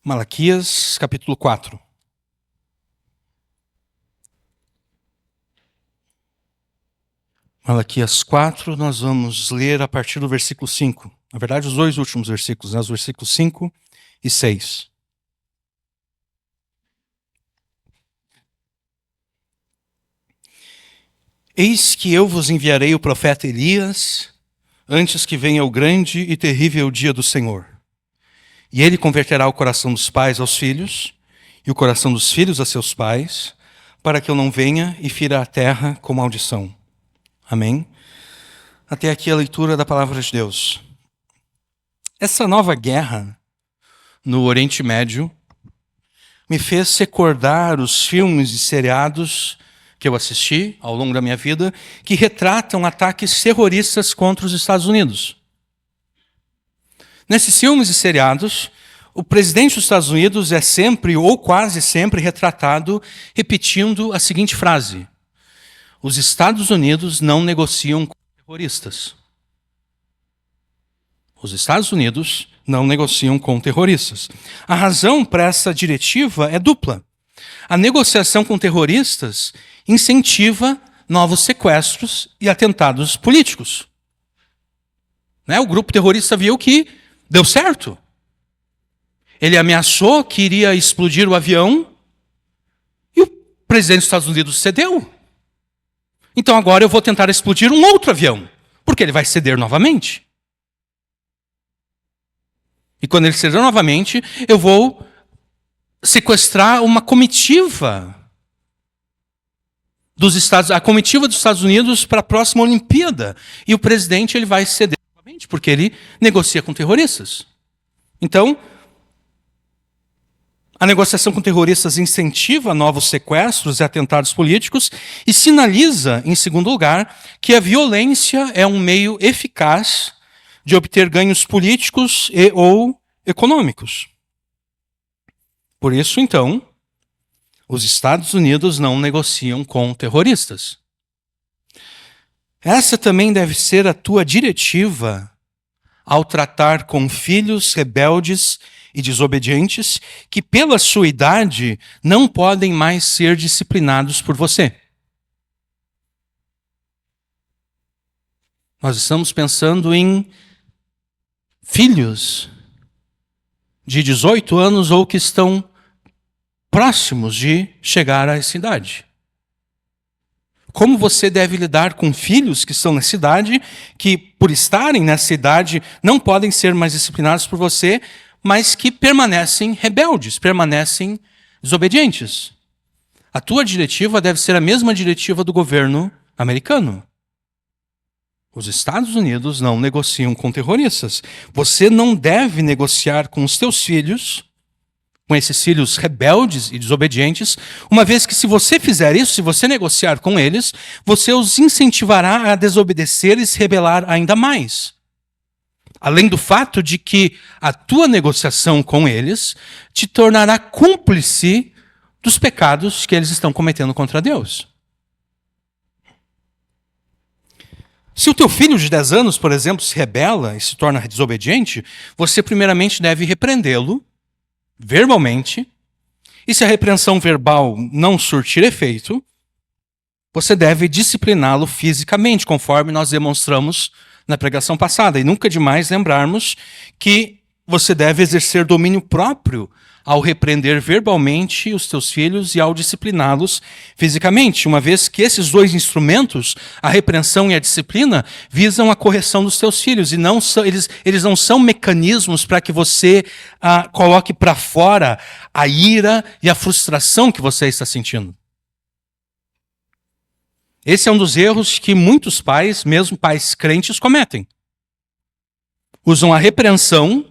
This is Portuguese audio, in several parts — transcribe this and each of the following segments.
Malaquias, capítulo 4. Malaquias 4, nós vamos ler a partir do versículo 5. Na verdade, os dois últimos versículos, os versículos 5 e 6. Eis que eu vos enviarei o profeta Elias, antes que venha o grande e terrível dia do Senhor. E ele converterá o coração dos pais aos filhos, e o coração dos filhos a seus pais, para que eu não venha e fira a terra com maldição. Amém? Até aqui a leitura da palavra de Deus. Essa nova guerra no Oriente Médio me fez recordar os filmes e seriados que eu assisti ao longo da minha vida, que retratam ataques terroristas contra os Estados Unidos. Nesses filmes e seriados, o presidente dos Estados Unidos é sempre, ou quase sempre, retratado repetindo a seguinte frase: os Estados Unidos não negociam com terroristas. Os Estados Unidos não negociam com terroristas. A razão para essa diretiva é dupla. A negociação com terroristas incentiva novos sequestros e atentados políticos. O grupo terrorista viu que deu certo. Ele ameaçou que iria explodir o avião e o presidente dos Estados Unidos cedeu. Então agora eu vou tentar explodir um outro avião, porque ele vai ceder novamente. E quando ele ceder novamente, eu vou sequestrar uma comitiva a comitiva dos Estados Unidos para a próxima Olimpíada. E o presidente ele vai ceder novamente, porque ele negocia com terroristas. Então, a negociação com terroristas incentiva novos sequestros e atentados políticos e sinaliza, em segundo lugar, que a violência é um meio eficaz de obter ganhos políticos e ou econômicos. Por isso, então, os Estados Unidos não negociam com terroristas. Essa também deve ser a tua diretiva ao tratar com filhos rebeldes e desobedientes que, pela sua idade, não podem mais ser disciplinados por você. Nós estamos pensando em filhos de 18 anos ou que estão próximos de chegar a essa idade. Como você deve lidar com filhos que estão nessa idade, que por estarem nessa idade não podem ser mais disciplinados por você, mas que permanecem rebeldes, permanecem desobedientes. A tua diretiva deve ser a mesma diretiva do governo americano. Os Estados Unidos não negociam com terroristas. Você não deve negociar com os teus filhos, com esses filhos rebeldes e desobedientes, uma vez que se você fizer isso, se você negociar com eles, você os incentivará a desobedecer e se rebelar ainda mais. Além do fato de que a tua negociação com eles te tornará cúmplice dos pecados que eles estão cometendo contra Deus. Se o teu filho de 10 anos, por exemplo, se rebela e se torna desobediente, você primeiramente deve repreendê-lo verbalmente, e se a repreensão verbal não surtir efeito, você deve discipliná-lo fisicamente, conforme nós demonstramos na pregação passada. E nunca é demais lembrarmos que você deve exercer domínio próprio ao repreender verbalmente os teus filhos e ao discipliná-los fisicamente, uma vez que esses dois instrumentos, a repreensão e a disciplina, visam a correção dos teus filhos, e não são, eles não são mecanismos para que você coloque para fora a ira e a frustração que você está sentindo. Esse é um dos erros que muitos pais, mesmo pais crentes, cometem. Usam a repreensão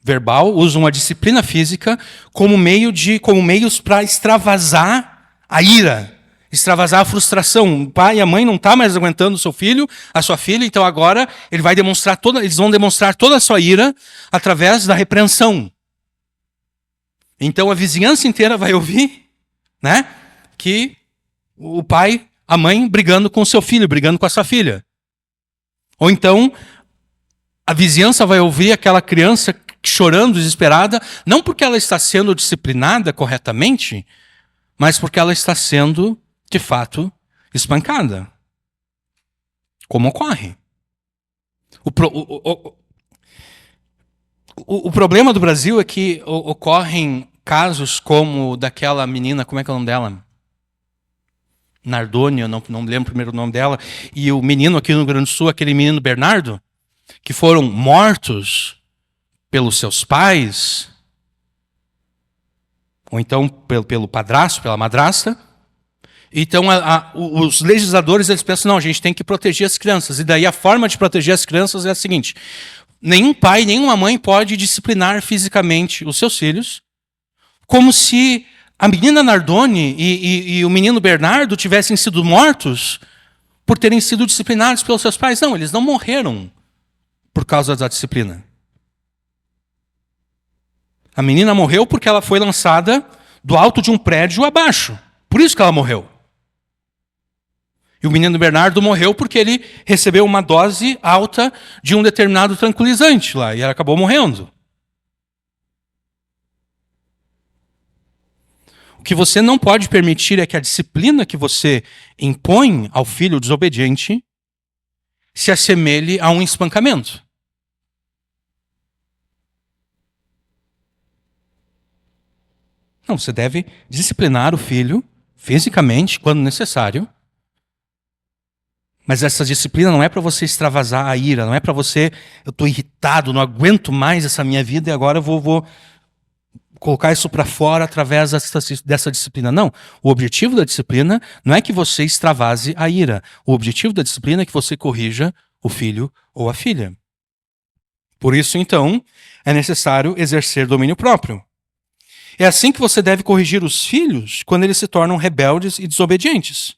verbal, usam a disciplina física como meios para extravasar a ira, extravasar a frustração. O pai e a mãe não estão mais aguentando o seu filho, a sua filha, então agora eles vão demonstrar toda a sua ira através da repreensão. Então a vizinhança inteira vai ouvir, que o pai, a mãe brigando com o seu filho, brigando com a sua filha. Ou então a vizinhança vai ouvir aquela criança chorando, desesperada, não porque ela está sendo disciplinada corretamente, mas porque ela está sendo, de fato, espancada. Como ocorre? O problema do Brasil é que ocorrem casos como daquela menina, como é que é o nome dela? Nardoni, eu não me lembro o primeiro nome dela, e o menino aqui no Rio Grande do Sul, aquele menino Bernardo, que foram mortos pelos seus pais, ou então pelo padrasto, pela madrasta. Então os legisladores eles pensam, não, a gente tem que proteger as crianças. E daí a forma de proteger as crianças é a seguinte: nenhum pai, nenhuma mãe pode disciplinar fisicamente os seus filhos, como se a menina Nardoni e o menino Bernardo tivessem sido mortos por terem sido disciplinados pelos seus pais. Não, eles não morreram por causa da disciplina. A menina morreu porque ela foi lançada do alto de um prédio abaixo. Por isso que ela morreu. E o menino Bernardo morreu porque ele recebeu uma dose alta de um determinado tranquilizante lá, e ela acabou morrendo. O que você não pode permitir é que a disciplina que você impõe ao filho desobediente se assemelhe a um espancamento. Não, você deve disciplinar o filho fisicamente, quando necessário. Mas essa disciplina não é para você extravasar a ira, não é para você, eu estou irritado, não aguento mais essa minha vida e agora eu vou colocar isso para fora através dessa disciplina. Não, o objetivo da disciplina não é que você extravase a ira. O objetivo da disciplina é que você corrija o filho ou a filha. Por isso, então, é necessário exercer domínio próprio. É assim que você deve corrigir os filhos quando eles se tornam rebeldes e desobedientes,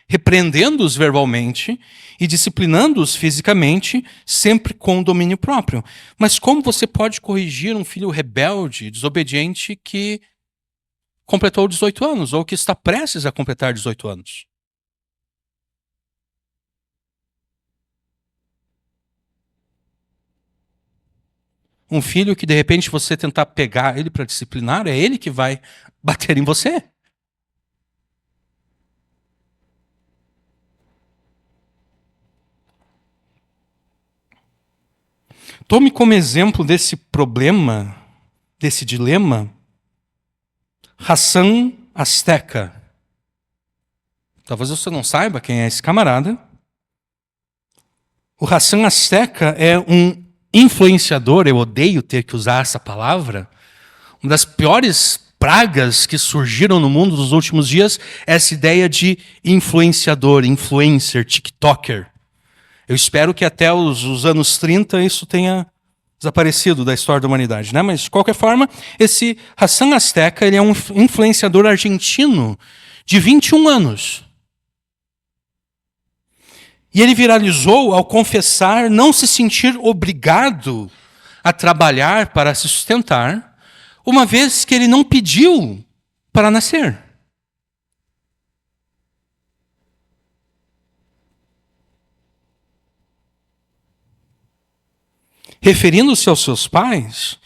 repreendendo-os verbalmente e disciplinando-os fisicamente, sempre com domínio próprio. Mas como você pode corrigir um filho rebelde, desobediente, que completou 18 anos, ou que está prestes a completar 18 anos? Um filho que, de repente, você tentar pegar ele para disciplinar, é ele que vai bater em você. Tome como exemplo desse problema, desse dilema, Hassan Azteca. Talvez você não saiba quem é esse camarada. O Hassan Azteca é um influenciador, eu odeio ter que usar essa palavra. Uma das piores pragas que surgiram no mundo nos últimos dias é essa ideia de influenciador, influencer, TikToker. Eu espero que até os anos 30 isso tenha desaparecido da história da humanidade, né? Mas, de qualquer forma, esse Hassan Azteca ele é um influenciador argentino de 21 anos. E ele viralizou ao confessar não se sentir obrigado a trabalhar para se sustentar, uma vez que ele não pediu para nascer. Referindo-se aos seus pais,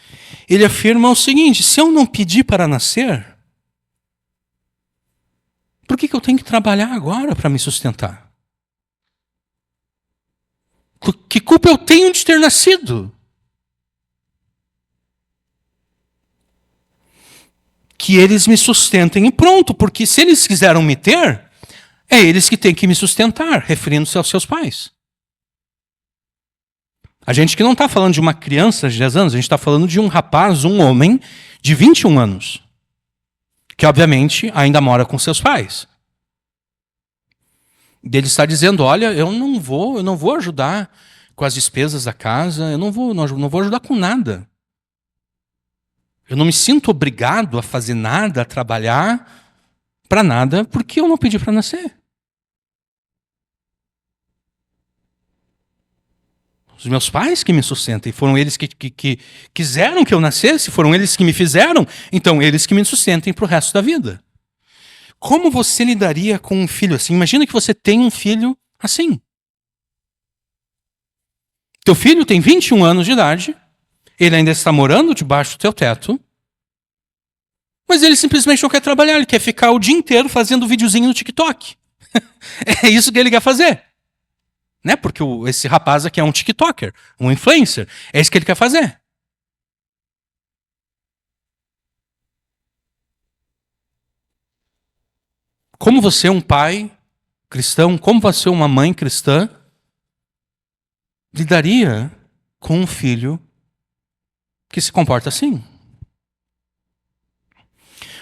ele afirma o seguinte: se eu não pedi para nascer, por que eu tenho que trabalhar agora para me sustentar? Que culpa eu tenho de ter nascido? Que eles me sustentem e pronto, porque se eles quiseram me ter, é eles que têm que me sustentar, referindo-se aos seus pais. A gente que não está falando de uma criança de 10 anos, a gente está falando de um rapaz, um homem de 21 anos, que obviamente ainda mora com seus pais. E ele está dizendo, olha, eu não vou ajudar com as despesas da casa, eu não vou ajudar com nada. Eu não me sinto obrigado a fazer nada, a trabalhar para nada, porque eu não pedi para nascer. Os meus pais que me sustentam, e foram eles que quiseram que eu nascesse, foram eles que me fizeram, então eles que me sustentem para o resto da vida. Como você lidaria com um filho assim? Imagina que você tem um filho assim. Teu filho tem 21 anos de idade, Ele ainda está morando debaixo do teu teto, mas ele simplesmente não quer trabalhar, ele quer ficar o dia inteiro fazendo videozinho no TikTok. É isso que ele quer fazer. Né? Porque esse rapaz aqui é um TikToker, um influencer. É isso que ele quer fazer. Como você é um pai cristão, como você é uma mãe cristã, lidaria com um filho que se comporta assim?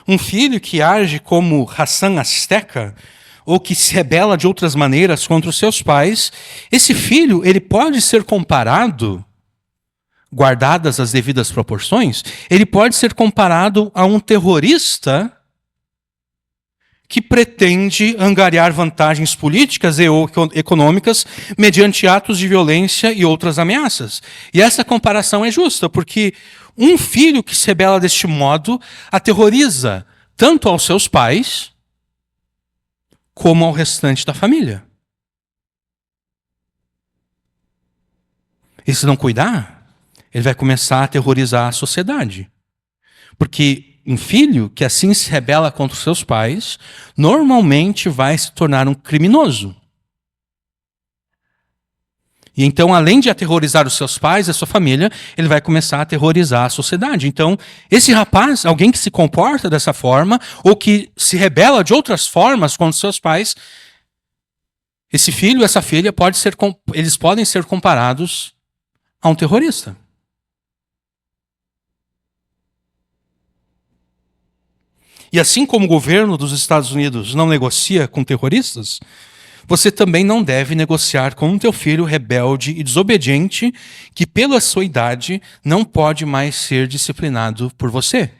Um filho que age como Hassan Asteca, ou que se rebela de outras maneiras contra os seus pais, esse filho, ele pode ser comparado, guardadas as devidas proporções, ele pode ser comparado a um terrorista que pretende angariar vantagens políticas e ou econômicas mediante atos de violência e outras ameaças. E essa comparação é justa, porque um filho que se rebela deste modo aterroriza tanto aos seus pais como ao restante da família. E se não cuidar, ele vai começar a aterrorizar a sociedade. Porque um filho que assim se rebela contra os seus pais, normalmente vai se tornar um criminoso. E então, além de aterrorizar os seus pais, a sua família, ele vai começar a aterrorizar a sociedade. Então, esse rapaz, alguém que se comporta dessa forma, ou que se rebela de outras formas contra os seus pais, esse filho, essa filha, eles podem ser comparados a um terrorista. E assim como o governo dos Estados Unidos não negocia com terroristas, você também não deve negociar com o teu filho rebelde e desobediente, que pela sua idade não pode mais ser disciplinado por você.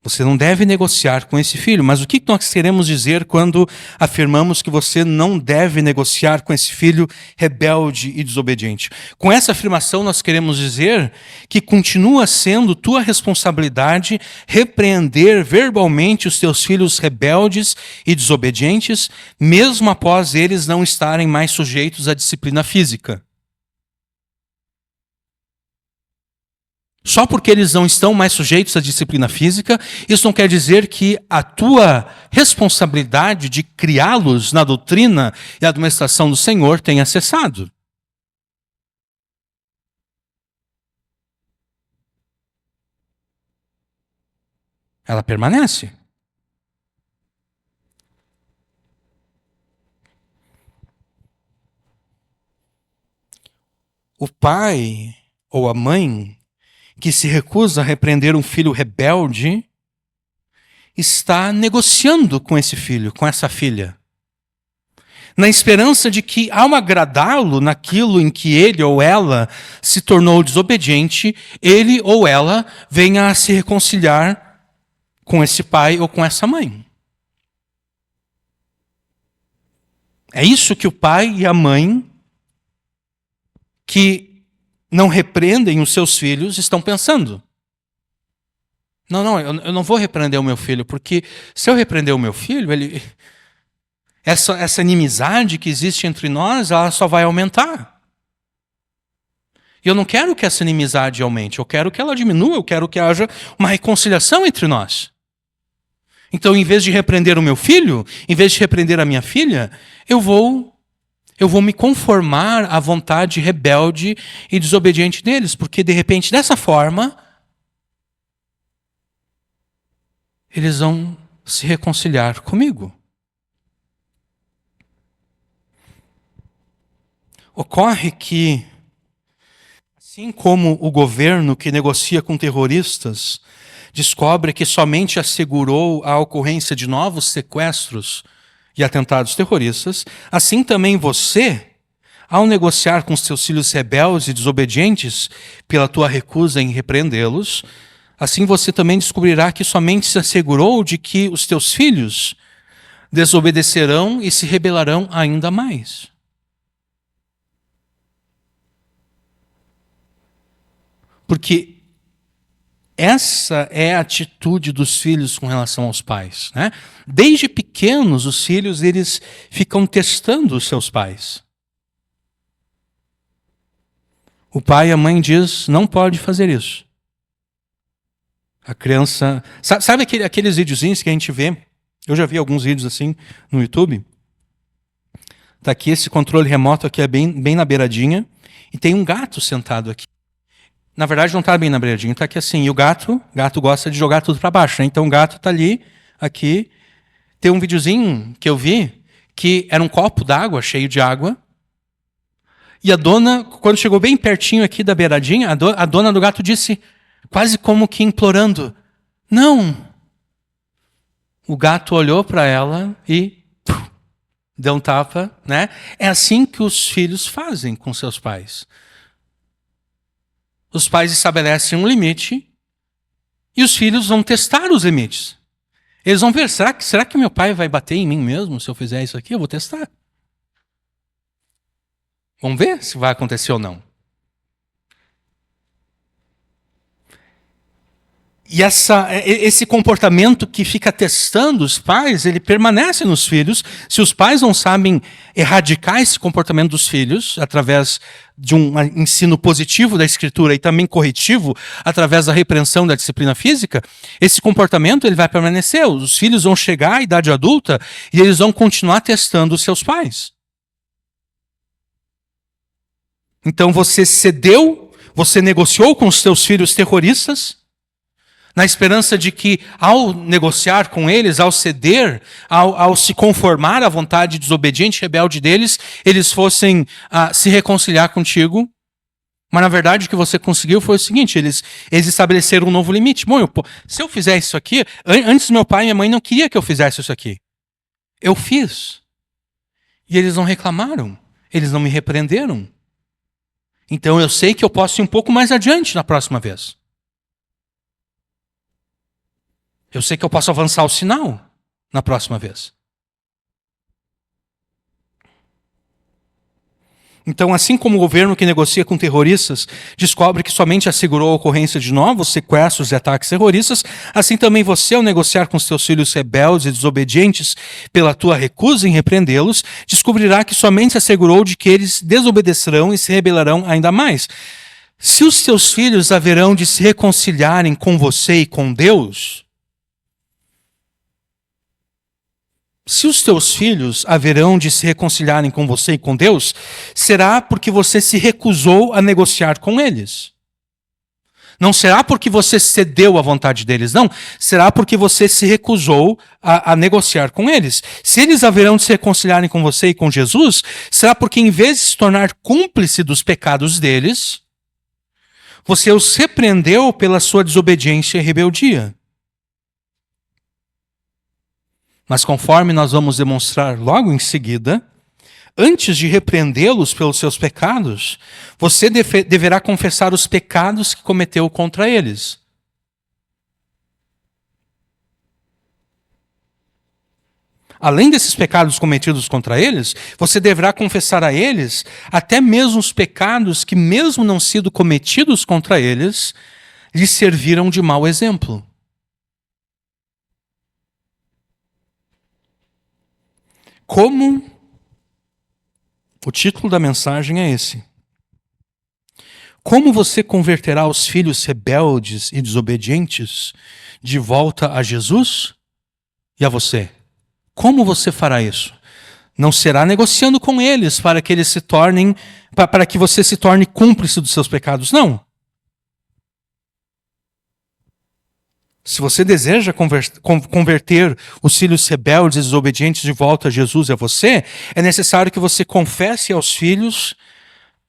Você não deve negociar com esse filho, mas o que nós queremos dizer quando afirmamos que você não deve negociar com esse filho rebelde e desobediente? Com essa afirmação nós queremos dizer que continua sendo tua responsabilidade repreender verbalmente os teus filhos rebeldes e desobedientes, mesmo após eles não estarem mais sujeitos à disciplina física. Só porque eles não estão mais sujeitos à disciplina física, isso não quer dizer que a tua responsabilidade de criá-los na doutrina e administração do Senhor tenha cessado. Ela permanece. O pai ou a mãe que se recusa a repreender um filho rebelde, está negociando com esse filho, com essa filha. Na esperança de que, ao agradá-lo naquilo em que ele ou ela se tornou desobediente, ele ou ela venha a se reconciliar com esse pai ou com essa mãe. É isso que o pai e a mãe que não repreendem os seus filhos estão pensando. Não, eu não vou repreender o meu filho, porque se eu repreender o meu filho, essa inimizade que existe entre nós, ela só vai aumentar. E eu não quero que essa inimizade aumente, eu quero que ela diminua, eu quero que haja uma reconciliação entre nós. Então, em vez de repreender o meu filho, em vez de repreender a minha filha, eu vou me conformar à vontade rebelde e desobediente deles, porque de repente, dessa forma, eles vão se reconciliar comigo. Ocorre que, assim como o governo que negocia com terroristas descobre que somente assegurou a ocorrência de novos sequestros e atentados terroristas, assim também você, ao negociar com os teus filhos rebeldes e desobedientes pela tua recusa em repreendê-los, assim você também descobrirá que somente se assegurou de que os teus filhos desobedecerão e se rebelarão ainda mais. Porque essa é a atitude dos filhos com relação aos pais, né? Desde pequenos, os filhos eles ficam testando os seus pais. o pai e a mãe diz, não pode fazer isso. A criança... Sabe aqueles videozinhos que a gente vê? Eu já vi alguns vídeos assim no YouTube. Tá aqui, esse controle remoto aqui é bem na beiradinha. E tem um gato sentado aqui. Na verdade não está bem na beiradinha, está aqui assim. E o gato gosta de jogar tudo para baixo, né? Então o gato está ali, aqui. Tem um videozinho que eu vi, que era um copo d'água, cheio de água. E a dona, quando chegou bem pertinho aqui da beiradinha, a dona do gato disse, quase como que implorando, não. O gato olhou para ela e deu um tapa, né? É assim que os filhos fazem com seus pais. Os pais estabelecem um limite e os filhos vão testar os limites. Eles vão ver, será que meu pai vai bater em mim mesmo se eu fizer isso aqui? Eu vou testar. Vamos ver se vai acontecer ou não. E esse comportamento que fica testando os pais, ele permanece nos filhos. Se os pais não sabem erradicar esse comportamento dos filhos, através de um ensino positivo da escritura e também corretivo, através da repreensão da disciplina física, esse comportamento ele vai permanecer. Os filhos vão chegar à idade adulta e eles vão continuar testando os seus pais. Então você cedeu, você negociou com os seus filhos terroristas, na esperança de que, ao negociar com eles, ao ceder, ao se conformar à vontade desobediente e rebelde deles, eles fossem se reconciliar contigo. Mas, na verdade, o que você conseguiu foi o seguinte, eles estabeleceram um novo limite. Bom, se eu fizer isso aqui, antes meu pai e minha mãe não queriam que eu fizesse isso aqui. Eu fiz. E eles não reclamaram. Eles não me repreenderam. Então, eu sei que eu posso ir um pouco mais adiante na próxima vez. Eu sei que eu posso avançar o sinal na próxima vez. Então, assim como o governo que negocia com terroristas descobre que somente assegurou a ocorrência de novos sequestros e ataques terroristas, assim também você, ao negociar com seus filhos rebeldes e desobedientes pela tua recusa em repreendê-los, descobrirá que somente assegurou de que eles desobedecerão e se rebelarão ainda mais. Se os teus filhos haverão de se reconciliarem com você e com Deus, se os teus filhos haverão de se reconciliarem com você e com Deus, será porque você se recusou a negociar com eles. Não será porque você cedeu à vontade deles, não. Será porque você se recusou a negociar com eles. Se eles haverão de se reconciliarem com você e com Jesus, será porque em vez de se tornar cúmplice dos pecados deles, você os repreendeu pela sua desobediência e rebeldia. Mas conforme nós vamos demonstrar logo em seguida, antes de repreendê-los pelos seus pecados, você deverá confessar os pecados que cometeu contra eles. Além desses pecados cometidos contra eles, você deverá confessar a eles até mesmo os pecados que, mesmo não sido cometidos contra eles, lhes serviram de mau exemplo. Como o título da mensagem é esse? Como você converterá os filhos rebeldes e desobedientes de volta a Jesus e a você? Como você fará isso? Não será negociando com eles para que eles se tornem, para que você se torne cúmplice dos seus pecados, não. Se você deseja converter os filhos rebeldes e desobedientes de volta a Jesus e a você, é necessário que você confesse aos filhos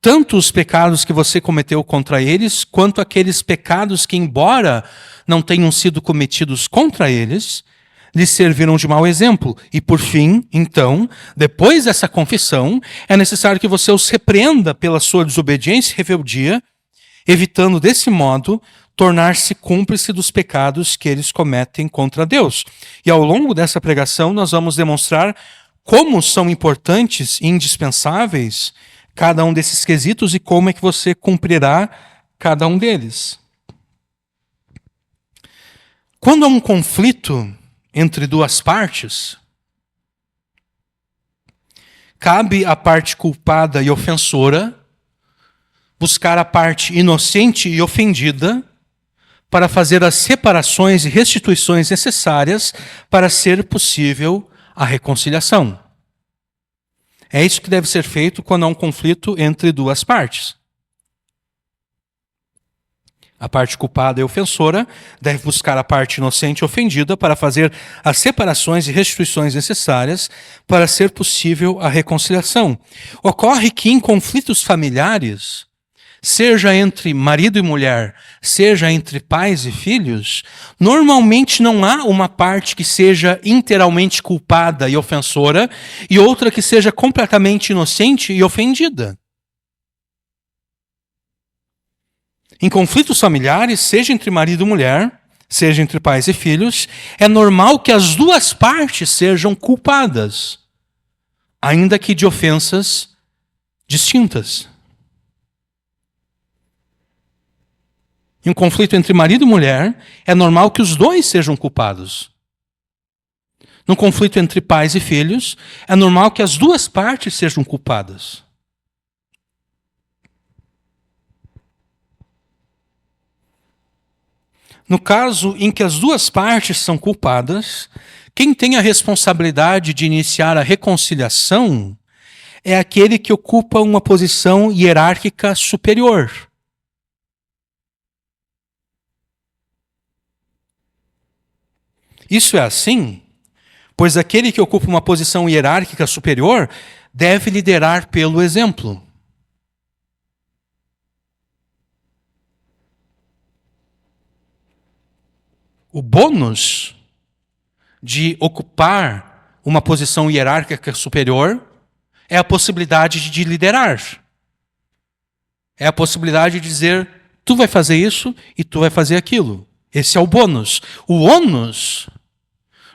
tanto os pecados que você cometeu contra eles, quanto aqueles pecados que, embora não tenham sido cometidos contra eles, lhes serviram de mau exemplo. E por fim, então, depois dessa confissão, é necessário que você os repreenda pela sua desobediência e rebeldia, evitando desse modo tornar-se cúmplice dos pecados que eles cometem contra Deus. E ao longo dessa pregação nós vamos demonstrar como são importantes e indispensáveis cada um desses quesitos e como é que você cumprirá cada um deles. Quando há um conflito entre duas partes, cabe à parte culpada e ofensora buscar a parte inocente e ofendida para fazer as separações e restituições necessárias para ser possível a reconciliação. É isso que deve ser feito quando há um conflito entre duas partes. A parte culpada e ofensora deve buscar a parte inocente e ofendida para fazer as separações e restituições necessárias para ser possível a reconciliação. Ocorre que em conflitos familiares, seja entre marido e mulher, seja entre pais e filhos, normalmente não há uma parte que seja inteiramente culpada e ofensora e outra que seja completamente inocente e ofendida. Em conflitos familiares, seja entre marido e mulher, seja entre pais e filhos, é normal que as duas partes sejam culpadas, ainda que de ofensas distintas. Em um conflito entre marido e mulher, é normal que os dois sejam culpados. Num conflito entre pais e filhos, é normal que as duas partes sejam culpadas. No caso em que as duas partes são culpadas, quem tem a responsabilidade de iniciar a reconciliação é aquele que ocupa uma posição hierárquica superior. Isso é assim, pois aquele que ocupa uma posição hierárquica superior deve liderar pelo exemplo. O bônus de ocupar uma posição hierárquica superior é a possibilidade de liderar. É a possibilidade de dizer, tu vai fazer isso e tu vai fazer aquilo. Esse é o bônus. O ônus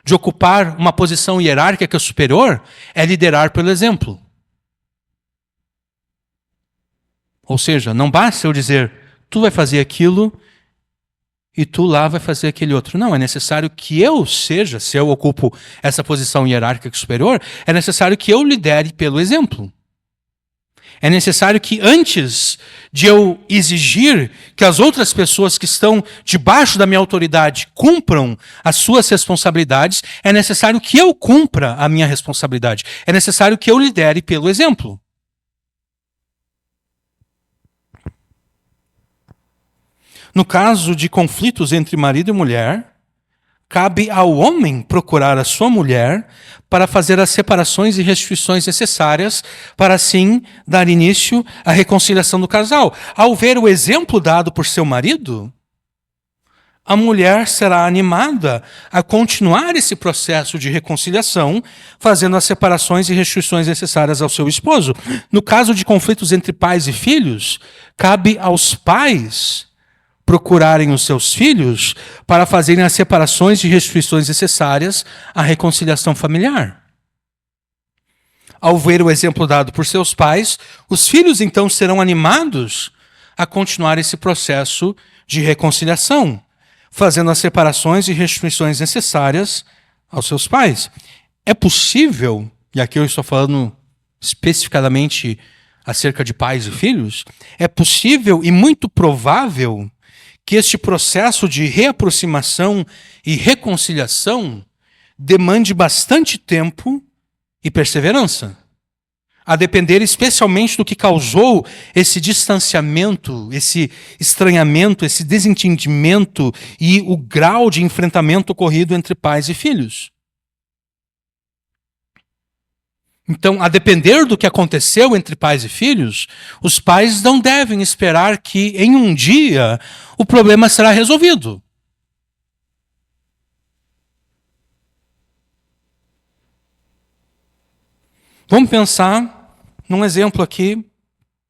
de ocupar uma posição hierárquica superior é liderar pelo exemplo. Ou seja, não basta eu dizer, tu vai fazer aquilo e tu lá vai fazer aquele outro. Não, é necessário que eu seja, se eu ocupo essa posição hierárquica superior, é necessário que eu lidere pelo exemplo. É necessário que antes de eu exigir que as outras pessoas que estão debaixo da minha autoridade cumpram as suas responsabilidades, é necessário que eu cumpra a minha responsabilidade. É necessário que eu lidere pelo exemplo. No caso de conflitos entre marido e mulher, cabe ao homem procurar a sua mulher para fazer as separações e restituições necessárias para, assim, dar início à reconciliação do casal. Ao ver o exemplo dado por seu marido, a mulher será animada a continuar esse processo de reconciliação, fazendo as separações e restituições necessárias ao seu esposo. No caso de conflitos entre pais e filhos, cabe aos pais procurarem os seus filhos para fazerem as separações e restituições necessárias à reconciliação familiar. Ao ver o exemplo dado por seus pais, os filhos então serão animados a continuar esse processo de reconciliação, fazendo as separações e restituições necessárias aos seus pais. É possível, e aqui eu estou falando especificadamente acerca de pais e filhos, é possível e muito provável que este processo de reaproximação e reconciliação demande bastante tempo e perseverança, a depender especialmente do que causou esse distanciamento, esse estranhamento, esse desentendimento e o grau de enfrentamento ocorrido entre pais e filhos. Então, a depender do que aconteceu entre pais e filhos, os pais não devem esperar que em um dia o problema será resolvido. Vamos pensar num exemplo aqui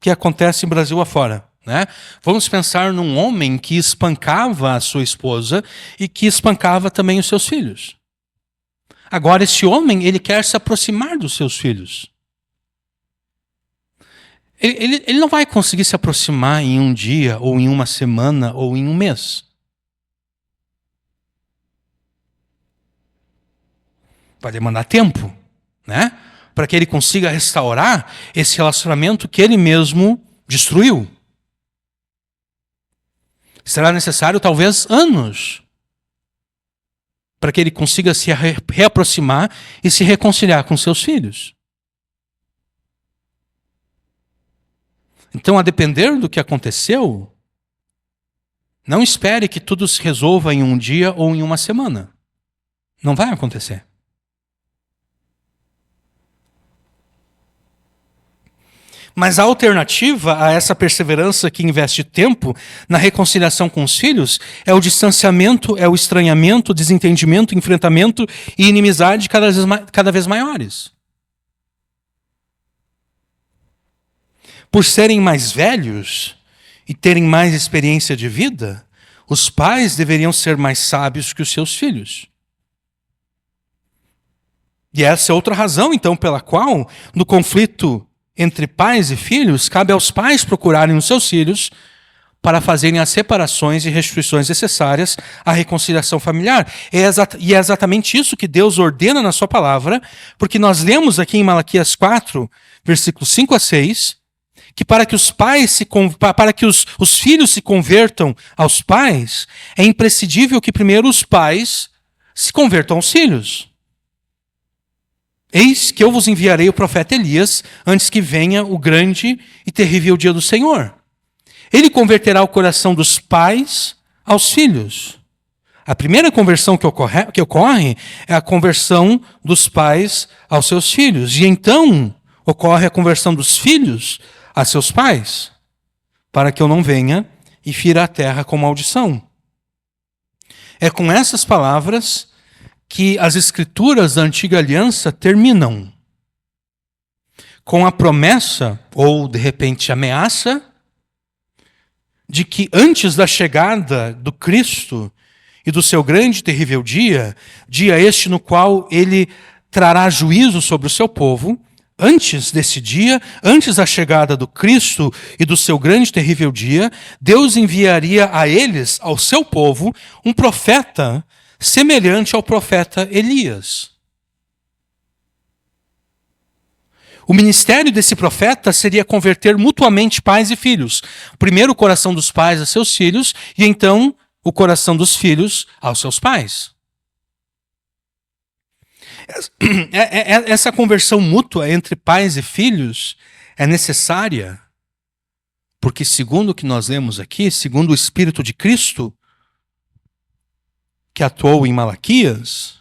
que acontece em Brasil afora, né? Vamos pensar num homem que espancava a sua esposa e que espancava também os seus filhos. Agora, esse homem, ele quer se aproximar dos seus filhos. Ele não vai conseguir se aproximar em um dia, ou em uma semana, ou em um mês. Vai demandar tempo, né? Para que ele consiga restaurar esse relacionamento que ele mesmo destruiu. Será necessário talvez anos para que ele consiga se reaproximar e se reconciliar com seus filhos. Então, a depender do que aconteceu, não espere que tudo se resolva em um dia ou em uma semana. Não vai acontecer. Mas a alternativa a essa perseverança que investe tempo na reconciliação com os filhos é o distanciamento, é o estranhamento, desentendimento, enfrentamento e inimizade cada vez maiores. Por serem mais velhos e terem mais experiência de vida, os pais deveriam ser mais sábios que os seus filhos. E essa é outra razão, então, pela qual, no conflito entre pais e filhos, cabe aos pais procurarem os seus filhos para fazerem as reparações e restituições necessárias à reconciliação familiar. E é exatamente isso que Deus ordena na sua palavra, porque nós lemos aqui em Malaquias 4, versículos 5 a 6, que para que os filhos se convertam aos pais, é imprescindível que primeiro os pais se convertam aos filhos. Eis que eu vos enviarei o profeta Elias, antes que venha o grande e terrível dia do Senhor. Ele converterá o coração dos pais aos filhos. A primeira conversão que ocorre é a conversão dos pais aos seus filhos. E então ocorre a conversão dos filhos a seus pais, para que eu não venha e fira a terra com maldição. É com essas palavras que as escrituras da antiga aliança terminam, com a promessa, ou de repente ameaça, de que antes da chegada do Cristo e do seu grande e terrível dia, dia este no qual ele trará juízo sobre o seu povo, antes desse dia, antes da chegada do Cristo e do seu grande e terrível dia, Deus enviaria a eles, ao seu povo, um profeta semelhante ao profeta Elias. O ministério desse profeta seria converter mutuamente pais e filhos. Primeiro o coração dos pais a seus filhos e então o coração dos filhos aos seus pais. Essa conversão mútua entre pais e filhos é necessária porque, segundo o que nós lemos aqui, segundo o Espírito de Cristo que atuou em Malaquias,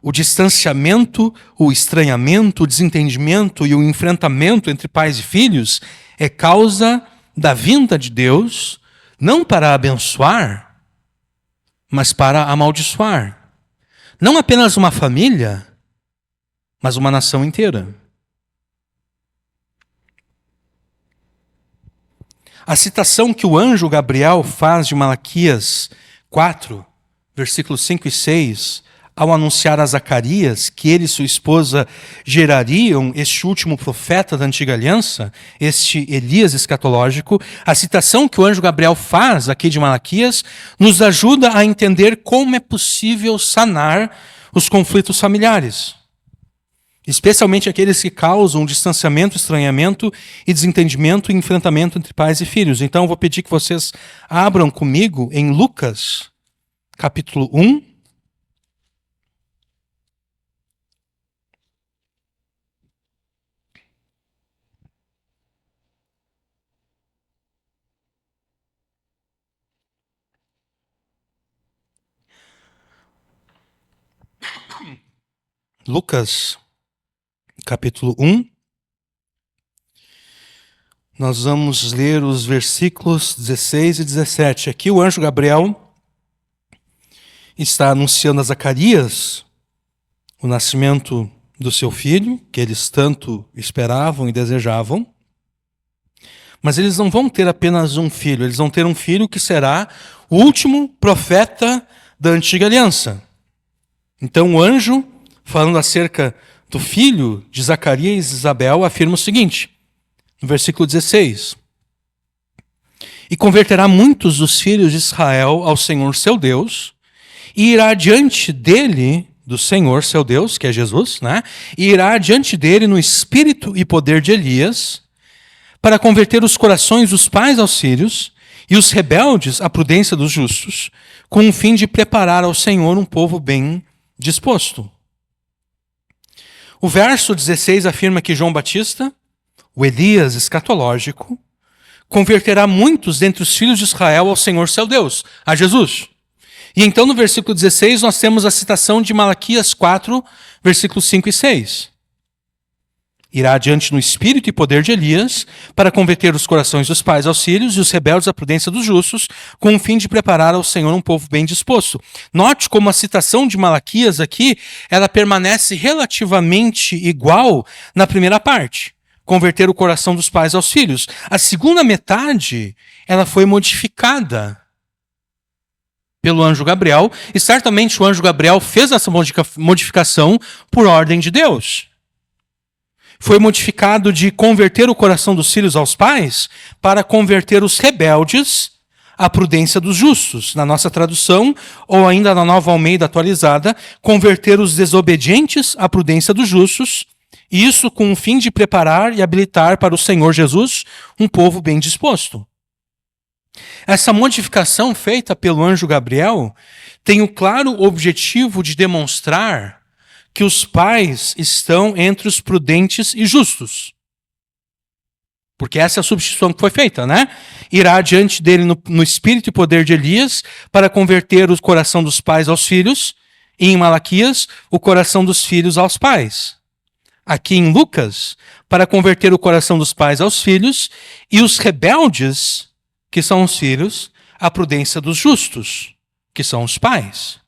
o distanciamento, o estranhamento, o desentendimento e o enfrentamento entre pais e filhos é causa da vinda de Deus, não para abençoar, mas para amaldiçoar. Não apenas uma família, mas uma nação inteira. A citação que o anjo Gabriel faz de Malaquias 4, versículos 5 e 6, ao anunciar a Zacarias que ele e sua esposa gerariam este último profeta da antiga aliança, este Elias escatológico, a citação que o anjo Gabriel faz aqui de Malaquias nos ajuda a entender como é possível sanar os conflitos familiares, especialmente aqueles que causam distanciamento, estranhamento e desentendimento e enfrentamento entre pais e filhos. Então eu vou pedir que vocês abram comigo em Lucas, capítulo 1, Lucas, capítulo 1. Nós vamos ler os versículos 16 e 17. Aqui o anjo Gabriel está anunciando a Zacarias o nascimento do seu filho, que eles tanto esperavam e desejavam. Mas eles não vão ter apenas um filho, eles vão ter um filho que será o último profeta da antiga aliança. Então o anjo, falando acerca do filho de Zacarias e Isabel, afirma o seguinte, no versículo 16: E converterá muitos dos filhos de Israel ao Senhor seu Deus, e irá diante dele, do Senhor seu Deus, que é Jesus, né? E irá diante dele no espírito e poder de Elias, para converter os corações dos pais aos filhos, e os rebeldes a prudência dos justos, com o fim de preparar ao Senhor um povo bem disposto. O verso 16 afirma que João Batista, o Elias escatológico, converterá muitos dentre os filhos de Israel ao Senhor seu Deus, a Jesus. E então no versículo 16 nós temos a citação de Malaquias 4, versículos 5 e 6. Irá adiante no espírito e poder de Elias, para converter os corações dos pais aos filhos e os rebeldes à prudência dos justos, com o fim de preparar ao Senhor um povo bem disposto. Note como a citação de Malaquias aqui, ela permanece relativamente igual na primeira parte. Converter o coração dos pais aos filhos. A segunda metade, ela foi modificada pelo anjo Gabriel, e certamente o anjo Gabriel fez essa modificação por ordem de Deus. Foi modificado de converter o coração dos filhos aos pais para converter os rebeldes à prudência dos justos. Na nossa tradução, ou ainda na Nova Almeida atualizada, converter os desobedientes à prudência dos justos, e isso com o fim de preparar e habilitar para o Senhor Jesus um povo bem disposto. Essa modificação feita pelo anjo Gabriel tem o claro objetivo de demonstrar que os pais estão entre os prudentes e justos. Porque essa é a substituição que foi feita, né? Irá diante dele no espírito e poder de Elias para converter o coração dos pais aos filhos, e em Malaquias, o coração dos filhos aos pais. Aqui em Lucas, para converter o coração dos pais aos filhos, e os rebeldes, que são os filhos, à prudência dos justos, que são os pais.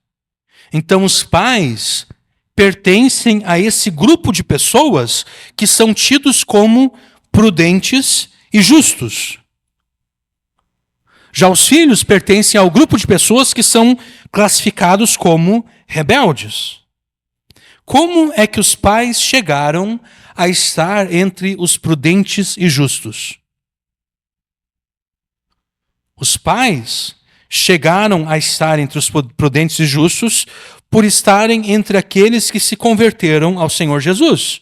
Então os pais pertencem a esse grupo de pessoas que são tidos como prudentes e justos. Já os filhos pertencem ao grupo de pessoas que são classificados como rebeldes. Como é que os pais chegaram a estar entre os prudentes e justos? Os pais chegaram a estar entre os prudentes e justos por estarem entre aqueles que se converteram ao Senhor Jesus.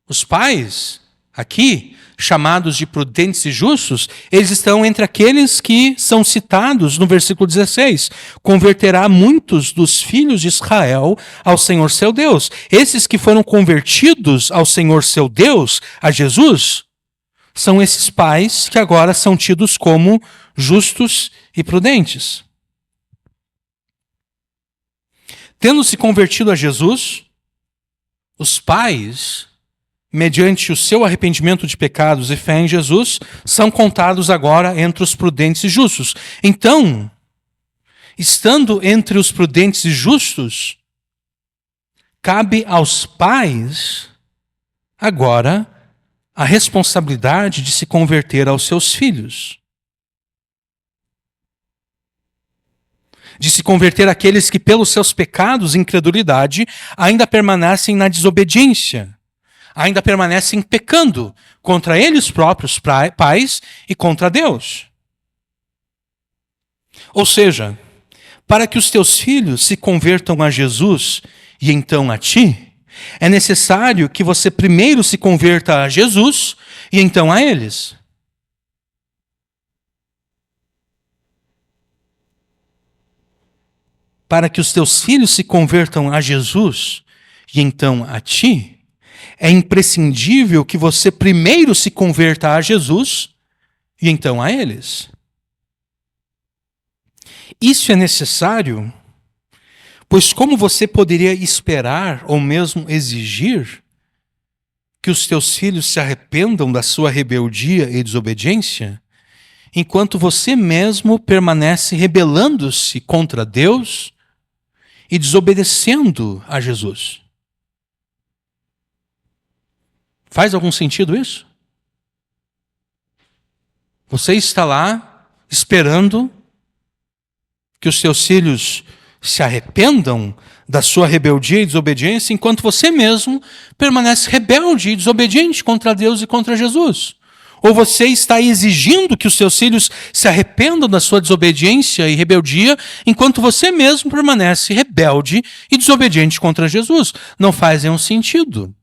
Os pais, aqui, chamados de prudentes e justos, eles estão entre aqueles que são citados no versículo 16. Converterá muitos dos filhos de Israel ao Senhor seu Deus. Esses que foram convertidos ao Senhor seu Deus, a Jesus, são esses pais que agora são tidos como justos e prudentes. Tendo se convertido a Jesus, os pais, mediante o seu arrependimento de pecados e fé em Jesus, são contados agora entre os prudentes e justos. Então, estando entre os prudentes e justos, cabe aos pais, agora, a responsabilidade de se converter aos seus filhos. De se converter àqueles que, pelos seus pecados e incredulidade, ainda permanecem na desobediência, ainda permanecem pecando contra eles próprios pais e contra Deus. Ou seja, para que os teus filhos se convertam a Jesus e então a ti, é necessário que você primeiro se converta a Jesus e então a eles. Para que os teus filhos se convertam a Jesus e então a ti, é imprescindível que você primeiro se converta a Jesus e então a eles. Isso é necessário, pois como você poderia esperar ou mesmo exigir que os teus filhos se arrependam da sua rebeldia e desobediência, enquanto você mesmo permanece rebelando-se contra Deus e desobedecendo a Jesus? Faz algum sentido isso? Você está lá esperando que os seus filhos se arrependam da sua rebeldia e desobediência, enquanto você mesmo permanece rebelde e desobediente contra Deus e contra Jesus. Ou você está exigindo que os seus filhos se arrependam da sua desobediência e rebeldia, enquanto você mesmo permanece rebelde e desobediente contra Jesus. Não faz nenhum sentido.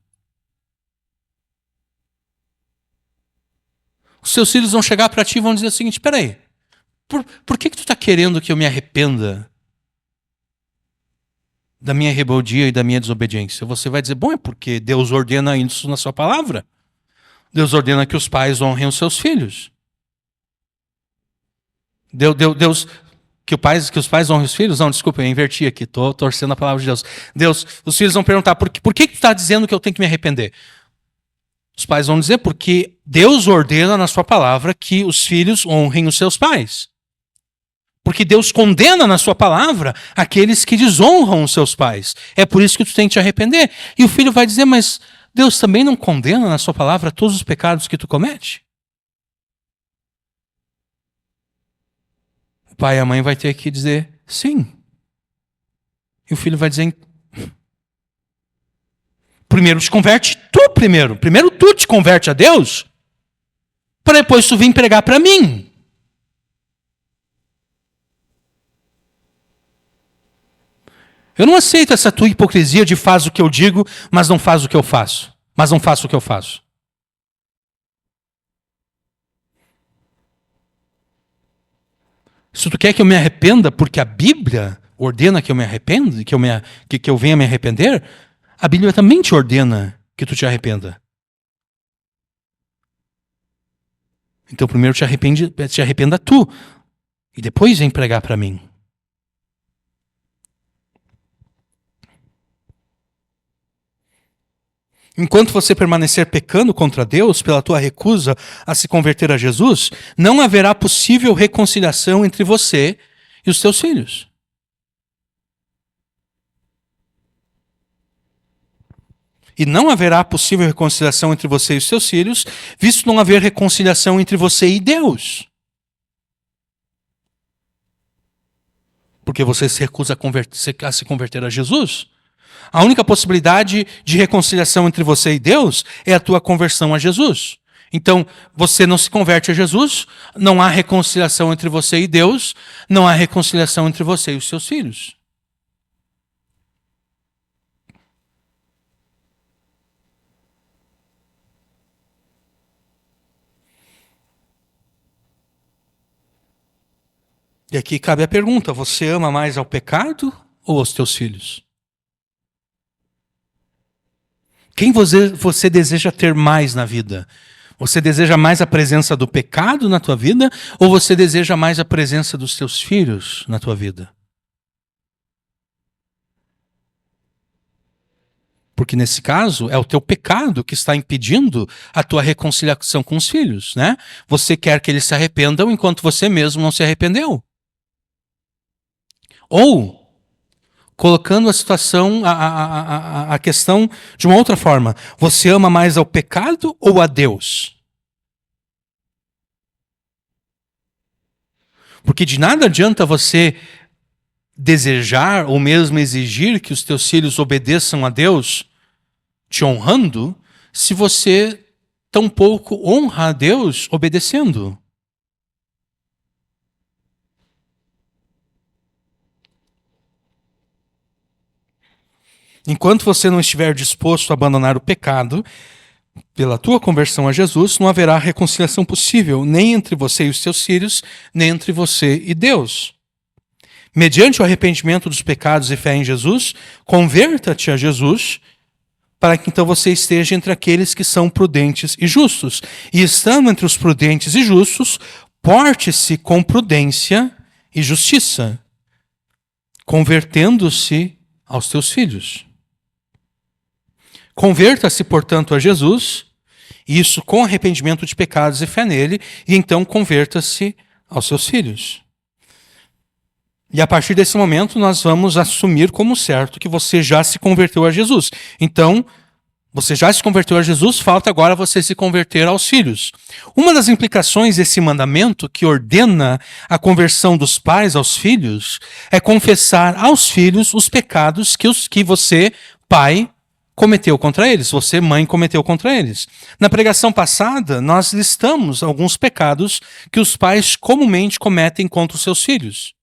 Os seus filhos vão chegar para ti e vão dizer o seguinte: peraí, por que tu está querendo que eu me arrependa da minha rebeldia e da minha desobediência? Você vai dizer: bom, é porque Deus ordena isso na sua palavra. Deus ordena que os pais honrem os seus filhos. Deus que os pais honrem os filhos? Não, desculpa, eu inverti aqui, estou torcendo a palavra de Deus. Os filhos vão perguntar: por que tu está dizendo que eu tenho que me arrepender? Os pais vão dizer: porque Deus ordena na sua palavra que os filhos honrem os seus pais. Porque Deus condena na sua palavra aqueles que desonram os seus pais. É por isso que tu tem que te arrepender. E o filho vai dizer: mas Deus também não condena na sua palavra todos os pecados que tu comete? O pai e a mãe vai ter que dizer sim. E o filho vai dizer: primeiro te converte tu primeiro. Primeiro tu te converte a Deus, para depois tu vir pregar para mim. Eu não aceito essa tua hipocrisia de faz o que eu digo, mas não faz o que eu faço. Mas não faço o que eu faço. Se tu quer que eu me arrependa porque a Bíblia ordena que eu me arrependa, que eu venha me arrepender, a Bíblia também te ordena que tu te arrependa. Então primeiro te arrependa tu, e depois vem pregar para mim. Enquanto você permanecer pecando contra Deus pela tua recusa a se converter a Jesus, não haverá possível reconciliação entre você e os teus filhos. E não haverá possível reconciliação entre você e os seus filhos, visto não haver reconciliação entre você e Deus. Porque você se recusa a se converter a Jesus. A única possibilidade de reconciliação entre você e Deus é a tua conversão a Jesus. Então, você não se converte a Jesus, não há reconciliação entre você e Deus, não há reconciliação entre você e os seus filhos. E aqui cabe a pergunta: você ama mais ao pecado ou aos teus filhos? Quem você deseja ter mais na vida? Você deseja mais a presença do pecado na tua vida ou você deseja mais a presença dos teus filhos na tua vida? Porque nesse caso é o teu pecado que está impedindo a tua reconciliação com os filhos, né? Você quer que eles se arrependam enquanto você mesmo não se arrependeu. Ou colocando a situação, a questão de uma outra forma: você ama mais ao pecado ou a Deus? Porque de nada adianta você desejar ou mesmo exigir que os teus filhos obedeçam a Deus, te honrando, se você tampouco honra a Deus obedecendo. Enquanto você não estiver disposto a abandonar o pecado, pela tua conversão a Jesus, não haverá reconciliação possível, nem entre você e os seus filhos, nem entre você e Deus. Mediante o arrependimento dos pecados e fé em Jesus, converta-te a Jesus, para que então você esteja entre aqueles que são prudentes e justos. E estando entre os prudentes e justos, porte-se com prudência e justiça, convertendo-se aos teus filhos. Converta-se, portanto, a Jesus, isso com arrependimento de pecados e fé nele, e então converta-se aos seus filhos. E a partir desse momento nós vamos assumir como certo que você já se converteu a Jesus. Então, você já se converteu a Jesus, falta agora você se converter aos filhos. Uma das implicações desse mandamento que ordena a conversão dos pais aos filhos é confessar aos filhos os pecados que você, pai, cometeu contra eles, você, mãe, cometeu contra eles. Na pregação passada, nós listamos alguns pecados que os pais comumente cometem contra os seus filhos.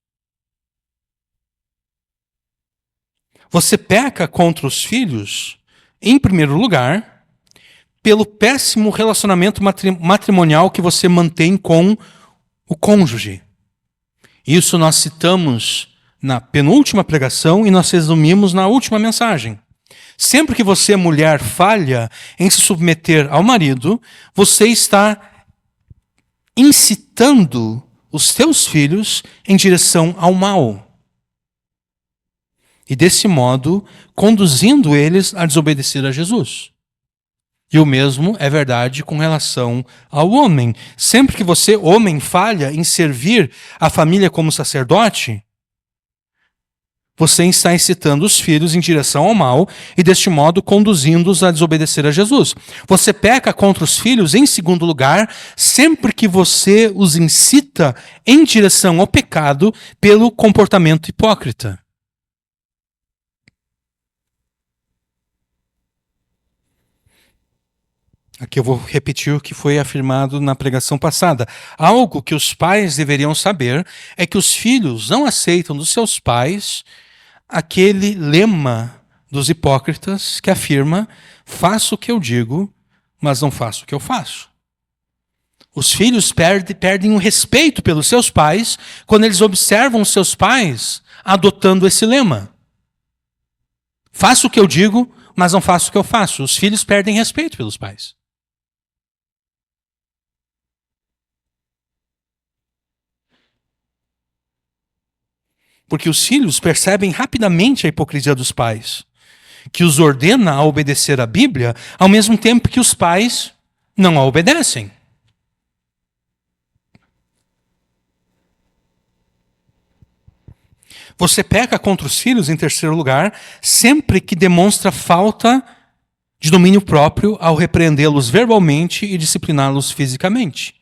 Você peca contra os filhos, em primeiro lugar, pelo péssimo relacionamento matrimonial que você mantém com o cônjuge. Isso nós citamos na penúltima pregação e nós resumimos na última mensagem. Sempre que você, mulher, falha em se submeter ao marido, você está incitando os seus filhos em direção ao mal. E desse modo, conduzindo eles a desobedecer a Jesus. E o mesmo é verdade com relação ao homem. Sempre que você, homem, falha em servir a família como sacerdote, você está incitando os filhos em direção ao mal e, deste modo, conduzindo-os a desobedecer a Jesus. Você peca contra os filhos, em segundo lugar, sempre que você os incita em direção ao pecado pelo comportamento hipócrita. Aqui eu vou repetir o que foi afirmado na pregação passada. Algo que os pais deveriam saber é que os filhos não aceitam dos seus pais aquele lema dos hipócritas que afirma: faço o que eu digo, mas não faço o que eu faço. Os filhos perdem o respeito pelos seus pais quando eles observam os seus pais adotando esse lema. Faço o que eu digo, mas não faço o que eu faço. Os filhos perdem respeito pelos pais. Porque os filhos percebem rapidamente a hipocrisia dos pais, que os ordena a obedecer a Bíblia, ao mesmo tempo que os pais não a obedecem. Você peca contra os filhos, em terceiro lugar, sempre que demonstra falta de domínio próprio ao repreendê-los verbalmente e discipliná-los fisicamente.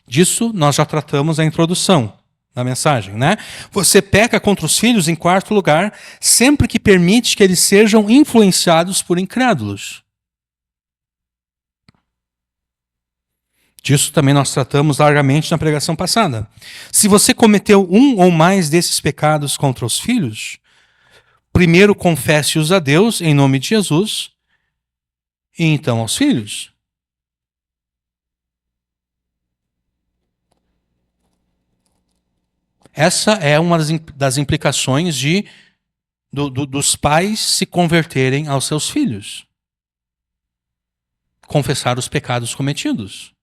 Disso nós já tratamos na introdução da mensagem, né? Você peca contra os filhos, em quarto lugar, sempre que permite que eles sejam influenciados por incrédulos. Disso também nós tratamos largamente na pregação passada. Se você cometeu um ou mais desses pecados contra os filhos, primeiro confesse-os a Deus em nome de Jesus e então aos filhos. Essa é uma das implicações dos pais se converterem aos seus filhos. Confessar os pecados cometidos.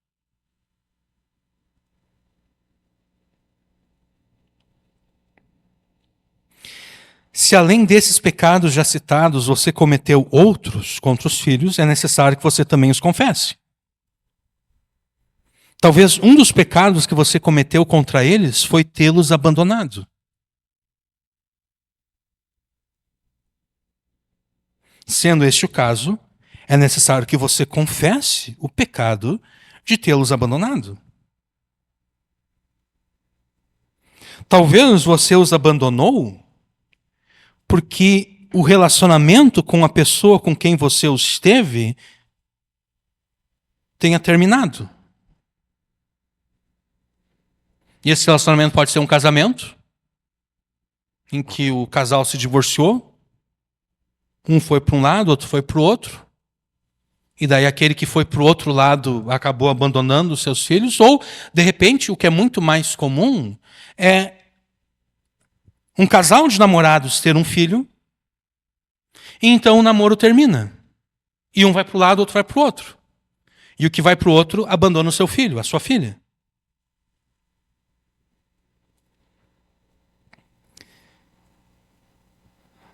Se além desses pecados já citados, você cometeu outros contra os filhos, é necessário que você também os confesse. Talvez um dos pecados que você cometeu contra eles foi tê-los abandonado. Sendo este o caso, é necessário que você confesse o pecado de tê-los abandonado. Talvez você os abandonou porque o relacionamento com a pessoa com quem você os esteve tenha terminado. E esse relacionamento pode ser um casamento, em que o casal se divorciou, um foi para um lado, outro foi para o outro, e daí aquele que foi para o outro lado acabou abandonando os seus filhos, ou, de repente, o que é muito mais comum é um casal de namorados ter um filho, e então o namoro termina. E um vai para o lado, outro vai para o outro. E o que vai para o outro abandona o seu filho, a sua filha.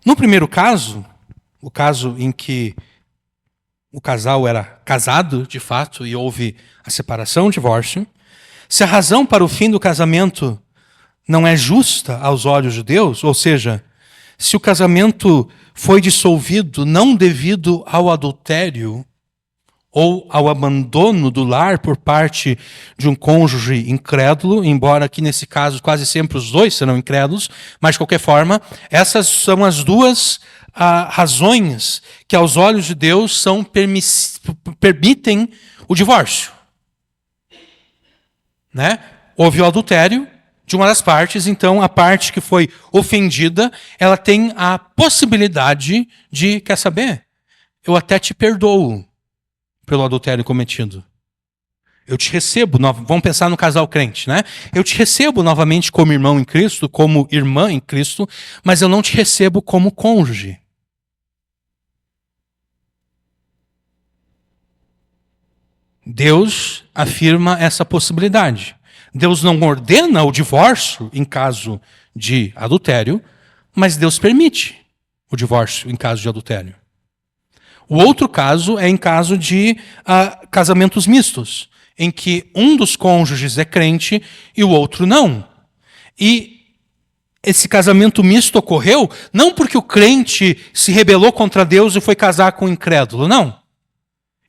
No primeiro caso, o caso em que o casal era casado, de fato, e houve a separação, o divórcio, se a razão para o fim do casamento não é justa aos olhos de Deus, ou seja, se o casamento foi dissolvido não devido ao adultério ou ao abandono do lar por parte de um cônjuge incrédulo, embora aqui nesse caso quase sempre os dois serão incrédulos, mas de qualquer forma, essas são as duas razões que aos olhos de Deus permitem o divórcio. Né? Houve o adultério de uma das partes, então a parte que foi ofendida, ela tem a possibilidade de, quer saber? Eu até te perdoo, pelo adultério cometido. Eu te recebo, vamos pensar no casal crente, né? Eu te recebo novamente como irmão em Cristo, como irmã em Cristo, mas eu não te recebo como cônjuge. Deus afirma essa possibilidade. Deus não ordena o divórcio em caso de adultério, mas Deus permite o divórcio em caso de adultério. O outro caso é em caso de casamentos mistos, em que um dos cônjuges é crente e o outro não. E esse casamento misto ocorreu não porque o crente se rebelou contra Deus e foi casar com o incrédulo, não.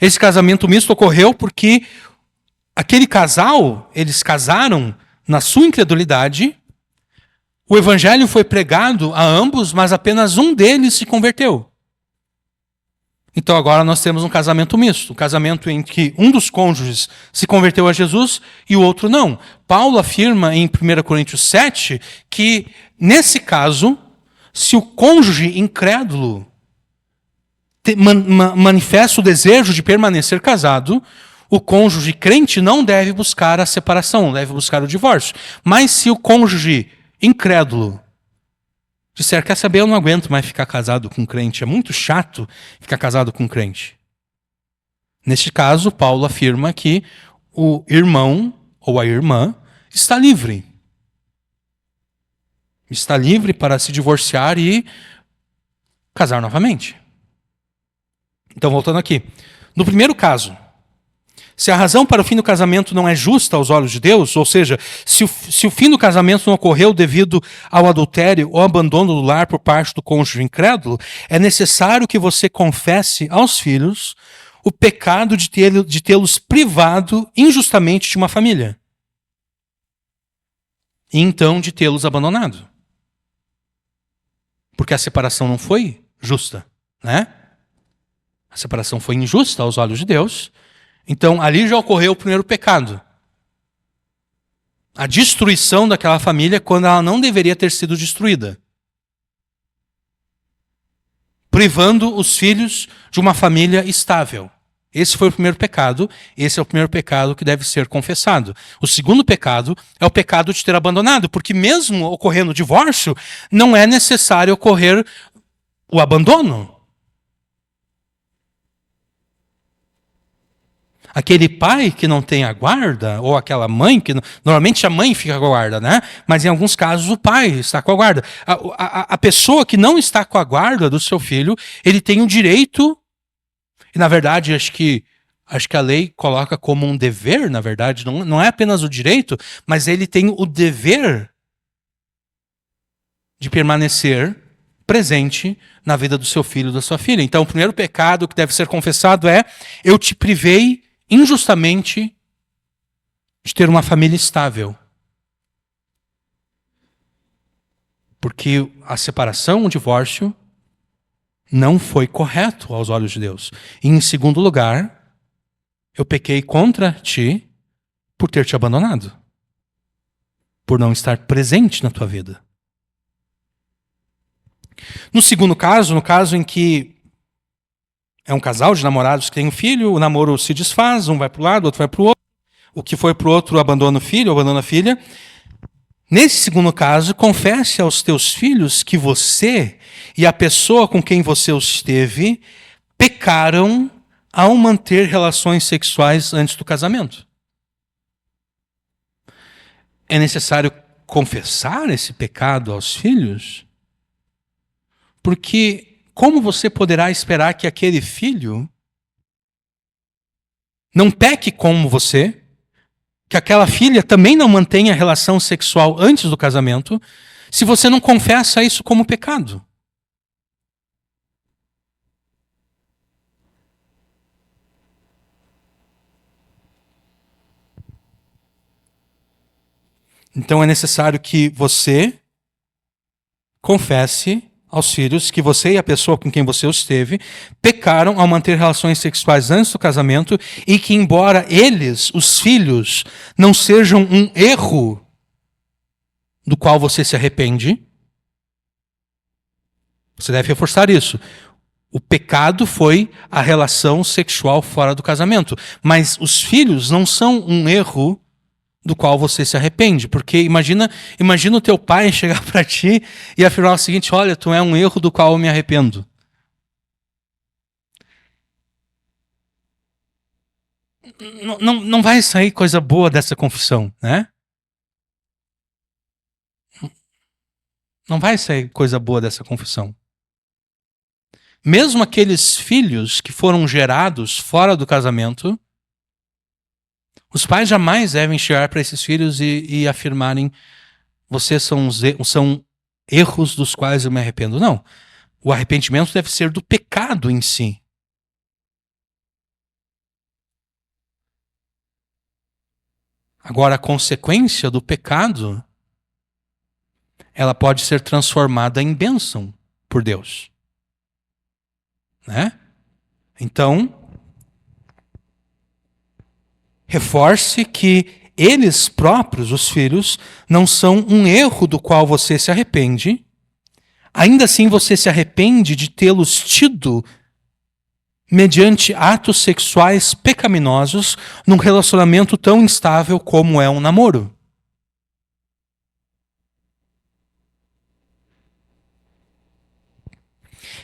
Esse casamento misto ocorreu porque aquele casal, eles casaram na sua incredulidade, o evangelho foi pregado a ambos, mas apenas um deles se converteu. Então agora nós temos um casamento misto, um casamento em que um dos cônjuges se converteu a Jesus e o outro não. Paulo afirma em 1 Coríntios 7 que, nesse caso, se o cônjuge incrédulo manifesta o desejo de permanecer casado, o cônjuge crente não deve buscar a separação, não deve buscar o divórcio. Mas se o cônjuge incrédulo disser, quer saber, eu não aguento mais ficar casado com um crente, é muito chato ficar casado com um crente. Neste caso, Paulo afirma que o irmão ou a irmã está livre. Está livre para se divorciar e casar novamente. Então, voltando aqui. No primeiro caso, se a razão para o fim do casamento não é justa aos olhos de Deus, ou seja, se o fim do casamento não ocorreu devido ao adultério ou abandono do lar por parte do cônjuge incrédulo, é necessário que você confesse aos filhos o pecado de tê-los privado injustamente de uma família. E então de tê-los abandonado. Porque a separação não foi justa, né? A separação foi injusta aos olhos de Deus. Então, ali já ocorreu o primeiro pecado. A destruição daquela família quando ela não deveria ter sido destruída. Privando os filhos de uma família estável. Esse foi o primeiro pecado. Esse é o primeiro pecado que deve ser confessado. O segundo pecado é o pecado de ter abandonado. Porque mesmo ocorrendo o divórcio, não é necessário ocorrer o abandono. Aquele pai que não tem a guarda, ou aquela mãe que... Normalmente a mãe fica com a guarda, né? Mas em alguns casos o pai está com a guarda. A pessoa que não está com a guarda do seu filho, ele tem o direito... E na verdade, acho que a lei coloca como um dever, na verdade. Não é apenas o direito, mas ele tem o dever de permanecer presente na vida do seu filho, da sua filha. Então o primeiro pecado que deve ser confessado é: eu te privei injustamente de ter uma família estável. Porque a separação, o divórcio, não foi correto aos olhos de Deus. E em segundo lugar, eu pequei contra ti por ter te abandonado. Por não estar presente na tua vida. No segundo caso, no caso em que é um casal de namorados que tem um filho, o namoro se desfaz, um vai para o lado, o outro vai para o outro. O que foi para o outro abandona o filho, abandona a filha. Nesse segundo caso, confesse aos teus filhos que você e a pessoa com quem você os esteve pecaram ao manter relações sexuais antes do casamento. É necessário confessar esse pecado aos filhos? Porque como você poderá esperar que aquele filho não peque como você, que aquela filha também não mantenha relação sexual antes do casamento, se você não confessa isso como pecado? Então é necessário que você confesse aos filhos que você e a pessoa com quem você esteve pecaram ao manter relações sexuais antes do casamento e que, embora eles, os filhos, não sejam um erro do qual você se arrepende, você deve reforçar isso. O pecado foi a relação sexual fora do casamento. Mas os filhos não são um erro do qual você se arrepende. Porque imagina o teu pai chegar para ti e afirmar o seguinte: olha, tu é um erro do qual eu me arrependo. Não vai sair coisa boa dessa confissão, né? Não vai sair coisa boa dessa confissão. Mesmo aqueles filhos que foram gerados fora do casamento, os pais jamais devem chegar para esses filhos e afirmarem: vocês são erros dos quais eu me arrependo. Não. O arrependimento deve ser do pecado em si. Agora, a consequência do pecado, ela pode ser transformada em bênção por Deus. Né? Então, reforce que eles próprios, os filhos, não são um erro do qual você se arrepende. Ainda assim, você se arrepende de tê-los tido mediante atos sexuais pecaminosos num relacionamento tão instável como é um namoro.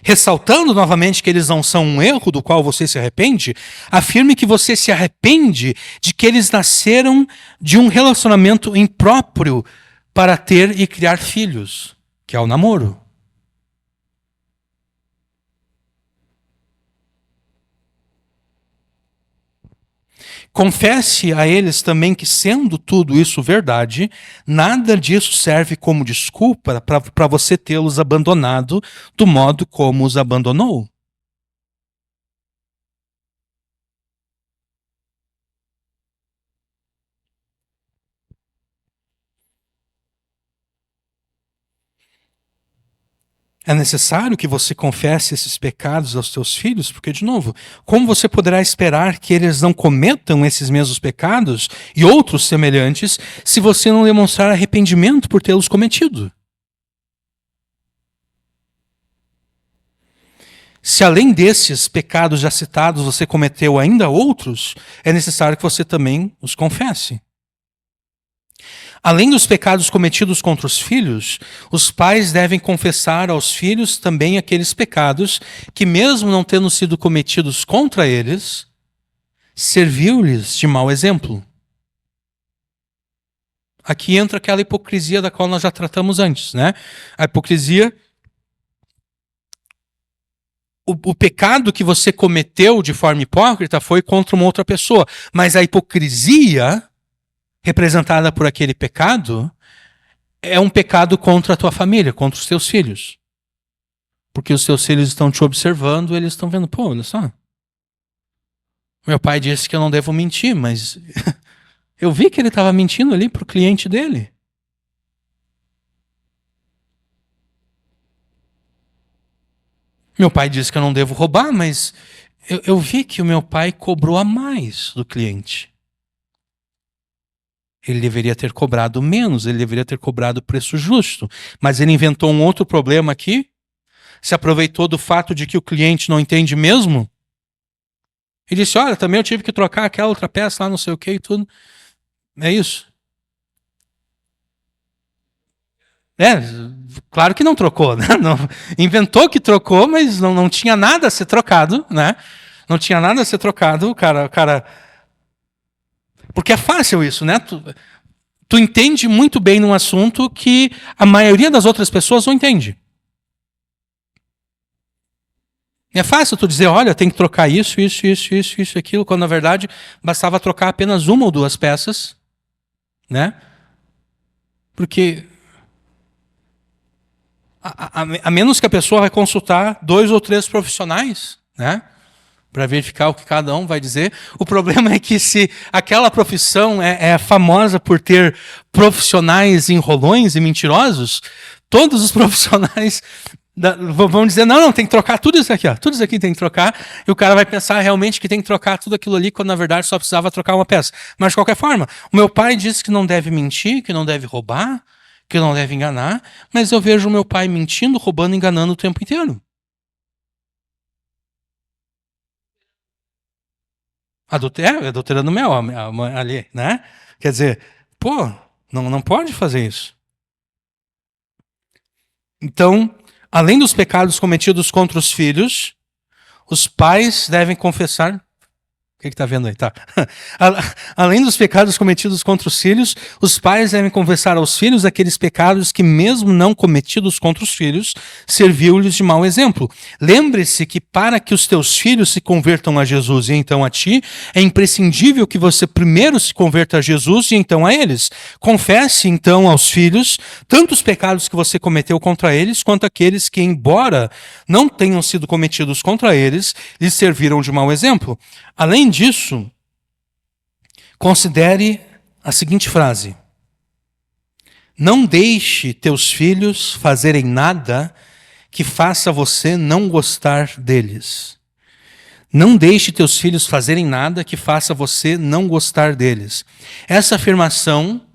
Ressaltando novamente que eles não são um erro do qual você se arrepende, afirme que você se arrepende de que eles nasceram de um relacionamento impróprio para ter e criar filhos, que é o namoro. Confesse a eles também que, sendo tudo isso verdade, nada disso serve como desculpa para você tê-los abandonado do modo como os abandonou. É necessário que você confesse esses pecados aos seus filhos, porque, de novo, como você poderá esperar que eles não cometam esses mesmos pecados e outros semelhantes se você não demonstrar arrependimento por tê-los cometido? Se além desses pecados já citados você cometeu ainda outros, é necessário que você também os confesse. Além dos pecados cometidos contra os filhos, os pais devem confessar aos filhos também aqueles pecados que, mesmo não tendo sido cometidos contra eles, serviu-lhes de mau exemplo. Aqui entra aquela hipocrisia da qual nós já tratamos antes, né? A hipocrisia, o pecado que você cometeu de forma hipócrita foi contra uma outra pessoa, mas a hipocrisia representada por aquele pecado é um pecado contra a tua família, contra os teus filhos. Porque os teus filhos estão te observando, eles estão vendo, pô, olha só. Meu pai disse que eu não devo mentir, mas eu vi que ele estava mentindo ali para o cliente dele. Meu pai disse que eu não devo roubar, mas eu vi que o meu pai cobrou a mais do cliente. Ele deveria ter cobrado menos, ele deveria ter cobrado o preço justo. Mas ele inventou um outro problema aqui, se aproveitou do fato de que o cliente não entende mesmo, e disse, olha, também eu tive que trocar aquela outra peça lá, não sei o que e tudo. É isso. É, claro que não trocou, né? Não, inventou que trocou, mas não tinha nada a ser trocado, né? Não tinha nada a ser trocado, o cara... Porque é fácil isso, né? Tu entende muito bem num assunto que a maioria das outras pessoas não entende. É fácil tu dizer, olha, tem que trocar isso, aquilo, quando na verdade bastava trocar apenas uma ou duas peças, né? Porque a menos que a pessoa vai consultar 2 ou 3 profissionais, né? Para verificar o que cada um vai dizer. O problema é que se aquela profissão é famosa por ter profissionais enrolões e mentirosos, todos os profissionais vão dizer, não, tem que trocar tudo isso aqui, ó. Tudo isso aqui tem que trocar, e o cara vai pensar realmente que tem que trocar tudo aquilo ali, quando na verdade só precisava trocar uma peça. Mas de qualquer forma, o meu pai disse que não deve mentir, que não deve roubar, que não deve enganar, mas eu vejo o meu pai mentindo, roubando, enganando o tempo inteiro. Adulterando mel ali, né? Quer dizer, pô, não pode fazer isso. Então, além dos pecados cometidos contra os filhos, os pais devem confessar. O que está vendo aí? Tá. Além dos pecados cometidos contra os filhos, os pais devem confessar aos filhos aqueles pecados que, mesmo não cometidos contra os filhos, serviu-lhes de mau exemplo. Lembre-se que para que os teus filhos se convertam a Jesus e então a ti, é imprescindível que você primeiro se converta a Jesus e então a eles. Confesse então aos filhos tanto os pecados que você cometeu contra eles, quanto aqueles que, embora não tenham sido cometidos contra eles, lhes serviram de mau exemplo. Além disso, considere a seguinte frase: não deixe teus filhos fazerem nada que faça você não gostar deles. Não deixe teus filhos fazerem nada que faça você não gostar deles. Essa afirmação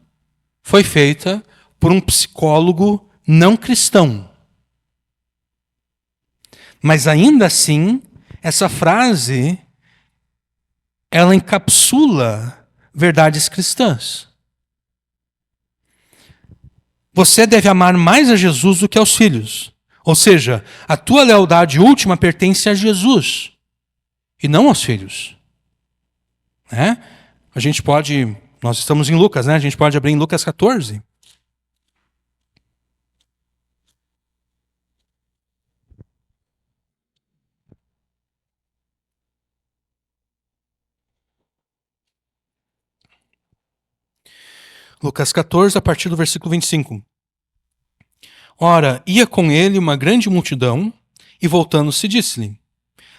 foi feita por um psicólogo não cristão. Mas ainda assim, essa frase ela encapsula verdades cristãs. Você deve amar mais a Jesus do que aos filhos. Ou seja, a tua lealdade última pertence a Jesus e não aos filhos. Né? A gente pode, nós estamos em Lucas, né? A gente pode abrir em Lucas 14. Lucas 14, a partir do versículo 25. Ora, ia com ele uma grande multidão, e voltando-se disse-lhe: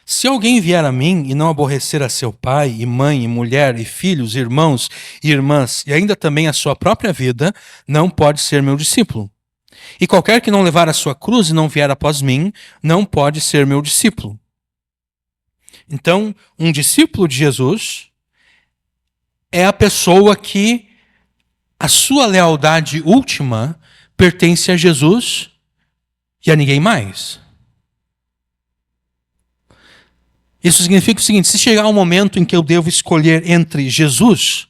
se alguém vier a mim e não aborrecer a seu pai, e mãe, e mulher, e filhos, irmãos e irmãs, e ainda também a sua própria vida, não pode ser meu discípulo. E qualquer que não levar a sua cruz e não vier após mim, não pode ser meu discípulo. Então, um discípulo de Jesus é a pessoa que a sua lealdade última pertence a Jesus e a ninguém mais. Isso significa o seguinte: se chegar um momento em que eu devo escolher entre Jesus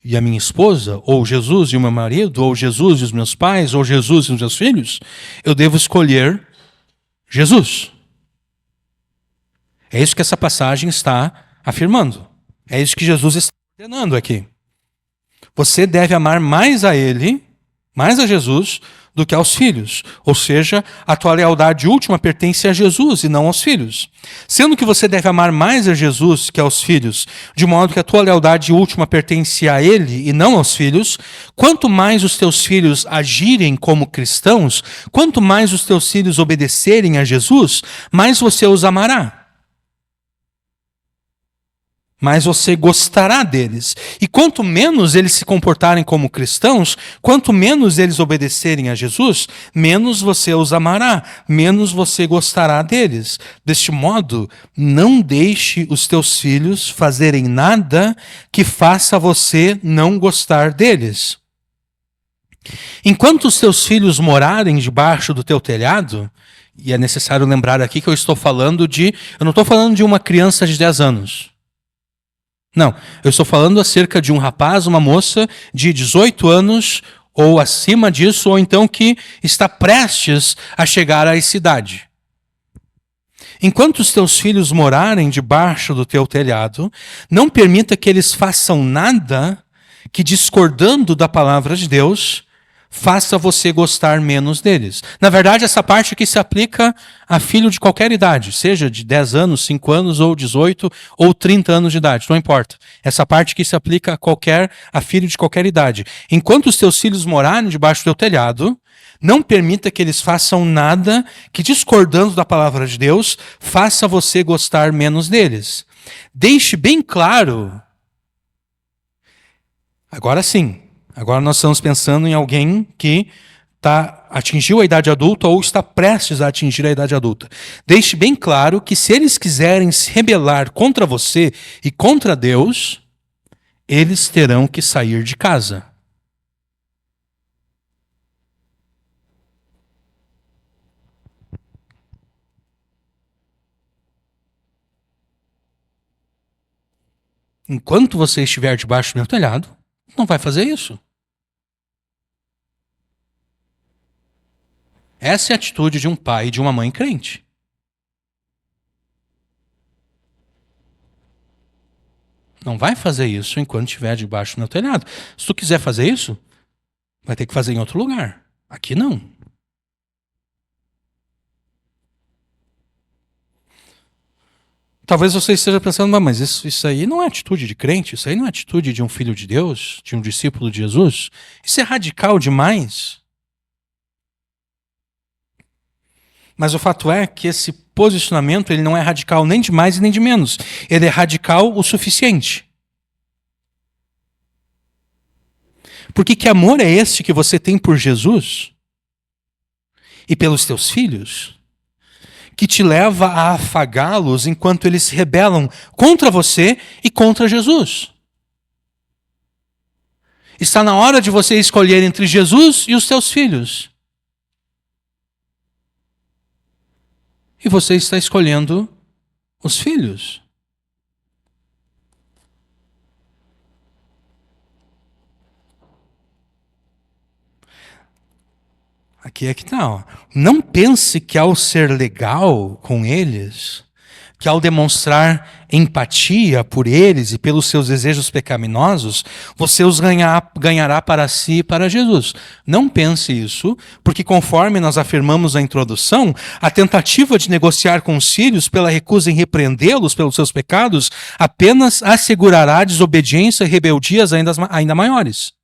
e a minha esposa, ou Jesus e o meu marido, ou Jesus e os meus pais, ou Jesus e os meus filhos, eu devo escolher Jesus. É isso que essa passagem está afirmando. É isso que Jesus está ordenando aqui. Você deve amar mais a Ele, mais a Jesus, do que aos filhos. Ou seja, a tua lealdade última pertence a Jesus e não aos filhos. Sendo que você deve amar mais a Jesus que aos filhos, de modo que a tua lealdade última pertence a Ele e não aos filhos, quanto mais os teus filhos agirem como cristãos, quanto mais os teus filhos obedecerem a Jesus, mais você os amará. Mas você gostará deles. E quanto menos eles se comportarem como cristãos, quanto menos eles obedecerem a Jesus, menos você os amará, menos você gostará deles. Deste modo, não deixe os teus filhos fazerem nada que faça você não gostar deles. Enquanto os teus filhos morarem debaixo do teu telhado, e é necessário lembrar aqui que eu não estou falando de uma criança de 10 anos. Não, eu estou falando acerca de um rapaz, uma moça de 18 anos ou acima disso, ou então que está prestes a chegar a essa idade. Enquanto os teus filhos morarem debaixo do teu telhado, não permita que eles façam nada que, discordando da palavra de Deus, faça você gostar menos deles. Na verdade, essa parte aqui se aplica a filho de qualquer idade, seja de 10 anos, 5 anos, ou 18, ou 30 anos de idade, não importa. Essa parte aqui se aplica a filho de qualquer idade. Enquanto os teus filhos morarem debaixo do teu telhado, não permita que eles façam nada que, discordando da palavra de Deus, faça você gostar menos deles. Deixe bem claro. Agora sim. Agora nós estamos pensando em alguém que atingiu a idade adulta ou está prestes a atingir a idade adulta. Deixe bem claro que se eles quiserem se rebelar contra você e contra Deus, eles terão que sair de casa. enquanto você estiver debaixo do meu telhado, não vai fazer isso. Essa é a atitude de um pai e de uma mãe crente. Não vai fazer isso enquanto estiver debaixo do meu telhado. Se tu quiser fazer isso, vai ter que fazer em outro lugar. Aqui não. Talvez você esteja pensando, mas isso aí não é atitude de crente, isso aí não é atitude de um filho de Deus, de um discípulo de Jesus. Isso é radical demais. Mas o fato é que esse posicionamento ele não é radical nem de mais e nem de menos. Ele é radical o suficiente. Porque que amor é esse que você tem por Jesus e pelos teus filhos, que te leva a afagá-los enquanto eles se rebelam contra você e contra Jesus? Está na hora de você escolher entre Jesus e os teus filhos. E você está escolhendo os filhos. Aqui é que tá, ó. Não pense que ao ser legal com eles, que ao demonstrar empatia por eles e pelos seus desejos pecaminosos, você os ganhará para si e para Jesus. Não pense isso, porque conforme nós afirmamos na introdução, a tentativa de negociar com os filhos pela recusa em repreendê-los pelos seus pecados apenas assegurará desobediência e rebeldias ainda maiores.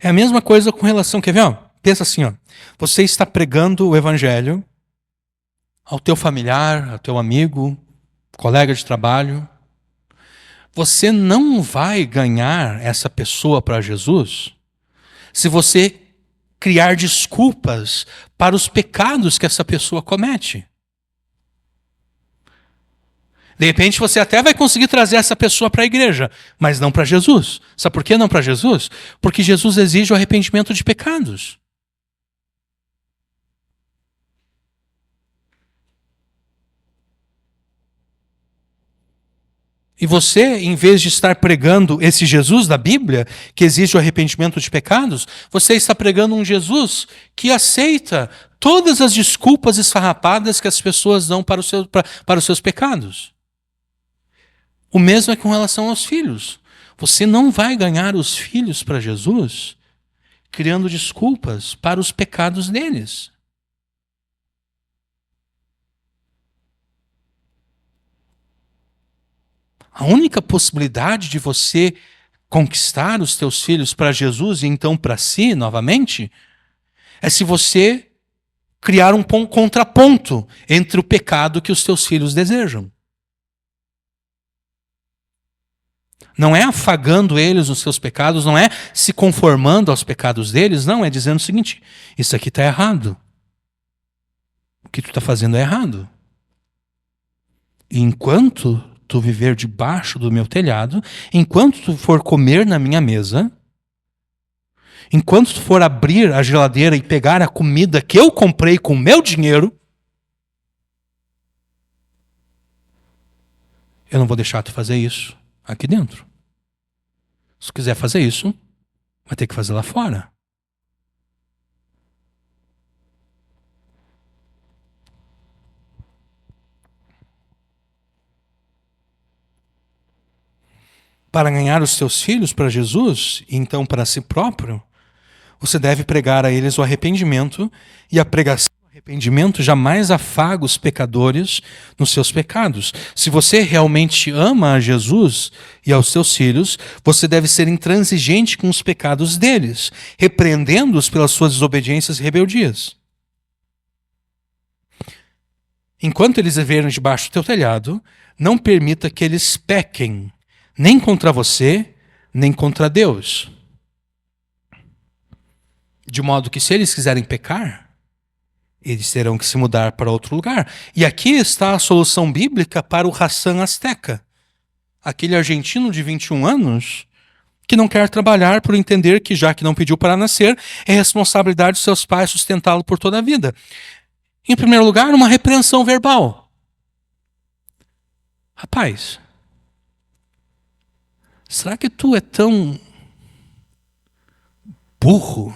É a mesma coisa com relação, quer ver? Ó? Pensa assim, ó. Você está pregando o evangelho ao teu familiar, ao teu amigo, colega de trabalho. Você não vai ganhar essa pessoa para Jesus se você criar desculpas para os pecados que essa pessoa comete. De repente você até vai conseguir trazer essa pessoa para a igreja, mas não para Jesus. Sabe por que não para Jesus? Porque Jesus exige o arrependimento de pecados. E você, em vez de estar pregando esse Jesus da Bíblia, que exige o arrependimento de pecados, você está pregando um Jesus que aceita todas as desculpas esfarrapadas que as pessoas dão para os seus pecados. O mesmo é com relação aos filhos. Você não vai ganhar os filhos para Jesus criando desculpas para os pecados deles. A única possibilidade de você conquistar os teus filhos para Jesus e então para si novamente é se você criar um contraponto entre o pecado que os teus filhos desejam. Não é afagando eles nos seus pecados, não é se conformando aos pecados deles, não, é dizendo o seguinte: isso aqui está errado. O que tu está fazendo é errado. E enquanto tu viver debaixo do meu telhado, enquanto tu for comer na minha mesa, enquanto tu for abrir a geladeira e pegar a comida que eu comprei com o meu dinheiro, eu não vou deixar tu fazer isso aqui dentro. Se tu quiser fazer isso, vai ter que fazer lá fora. Para ganhar os teus filhos para Jesus, e então para si próprio, você deve pregar a eles o arrependimento, e a pregação do arrependimento jamais afaga os pecadores nos seus pecados. Se você realmente ama a Jesus e aos seus filhos, você deve ser intransigente com os pecados deles, repreendendo-os pelas suas desobediências e rebeldias. Enquanto eles viverem debaixo do teu telhado, não permita que eles pequem, nem contra você, nem contra Deus. De modo que, se eles quiserem pecar, eles terão que se mudar para outro lugar. E aqui está a solução bíblica para o Hassan Azteca, aquele argentino de 21 anos que não quer trabalhar por entender que, já que não pediu para nascer, é responsabilidade de seus pais sustentá-lo por toda a vida. Em primeiro lugar, uma repreensão verbal. Rapaz, será que tu é tão burro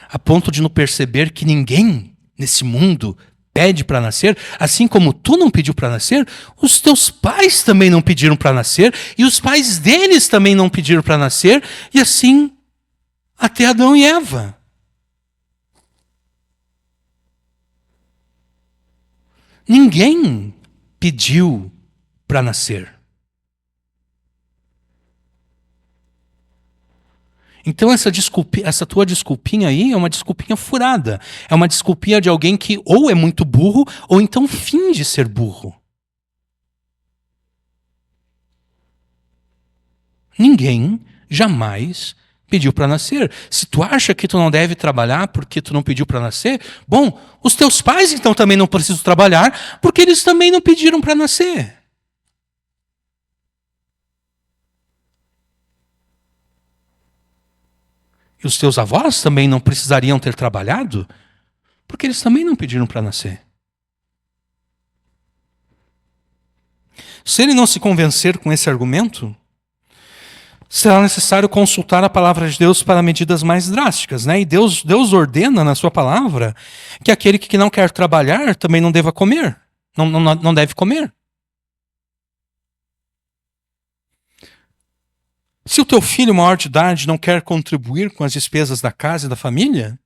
a ponto de não perceber que ninguém nesse mundo pede para nascer? Assim como tu não pediu para nascer, os teus pais também não pediram para nascer, e os pais deles também não pediram para nascer, e assim até Adão e Eva. Ninguém pediu para nascer. Então essa tua desculpinha aí é uma desculpinha furada. É uma desculpinha de alguém que ou é muito burro ou então finge ser burro. Ninguém jamais pediu para nascer. Se tu acha que tu não deve trabalhar porque tu não pediu para nascer, bom, os teus pais então também não precisam trabalhar porque eles também não pediram para nascer. E os teus avós também não precisariam ter trabalhado porque eles também não pediram para nascer. Se ele não se convencer com esse argumento, será necessário consultar a palavra de Deus para medidas mais drásticas, né? E Deus ordena na sua palavra que aquele que não quer trabalhar também não deva comer, não deve comer. Se o teu filho maior de idade não quer contribuir com as despesas da casa e da família,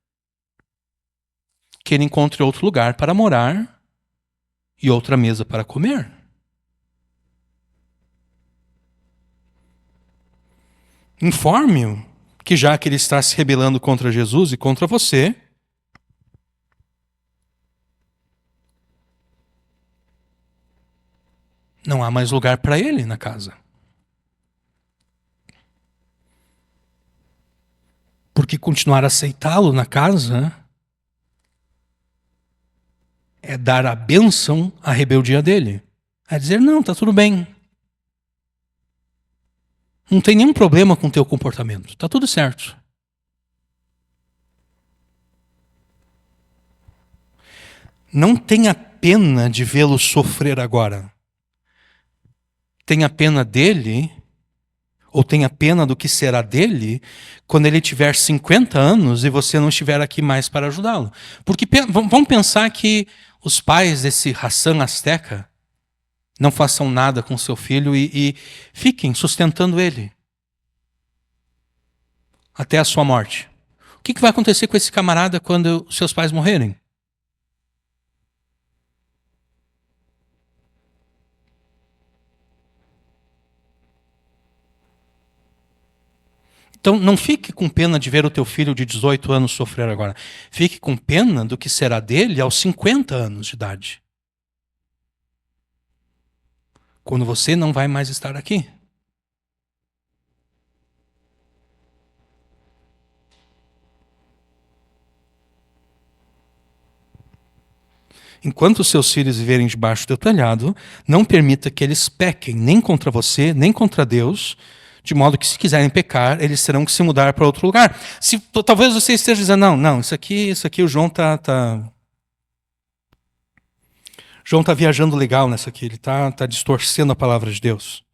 que ele encontre outro lugar para morar e outra mesa para comer. Informe-o que já que ele está se rebelando contra Jesus e contra você, não há mais lugar para ele na casa. Porque continuar a aceitá-lo na casa é dar a bênção à rebeldia dele. É dizer, não, está tudo bem. Não tem nenhum problema com o teu comportamento. Está tudo certo. Não tenha pena de vê-lo sofrer agora. Tenha pena dele, ou tenha pena do que será dele, quando ele tiver 50 anos e você não estiver aqui mais para ajudá-lo. Porque vamos pensar que os pais desse Hassan Azteca não façam nada com seu filho e fiquem sustentando ele até a sua morte. O que vai acontecer com esse camarada quando seus pais morrerem? Então não fique com pena de ver o teu filho de 18 anos sofrer agora. Fique com pena do que será dele aos 50 anos de idade. Quando você não vai mais estar aqui. Enquanto seus filhos viverem debaixo do teu telhado, não permita que eles pequem nem contra você, nem contra Deus, de modo que se quiserem pecar, eles terão que se mudar para outro lugar. Talvez você esteja dizendo, não, isso aqui o João João está viajando legal nessa aqui, ele está distorcendo a palavra de Deus.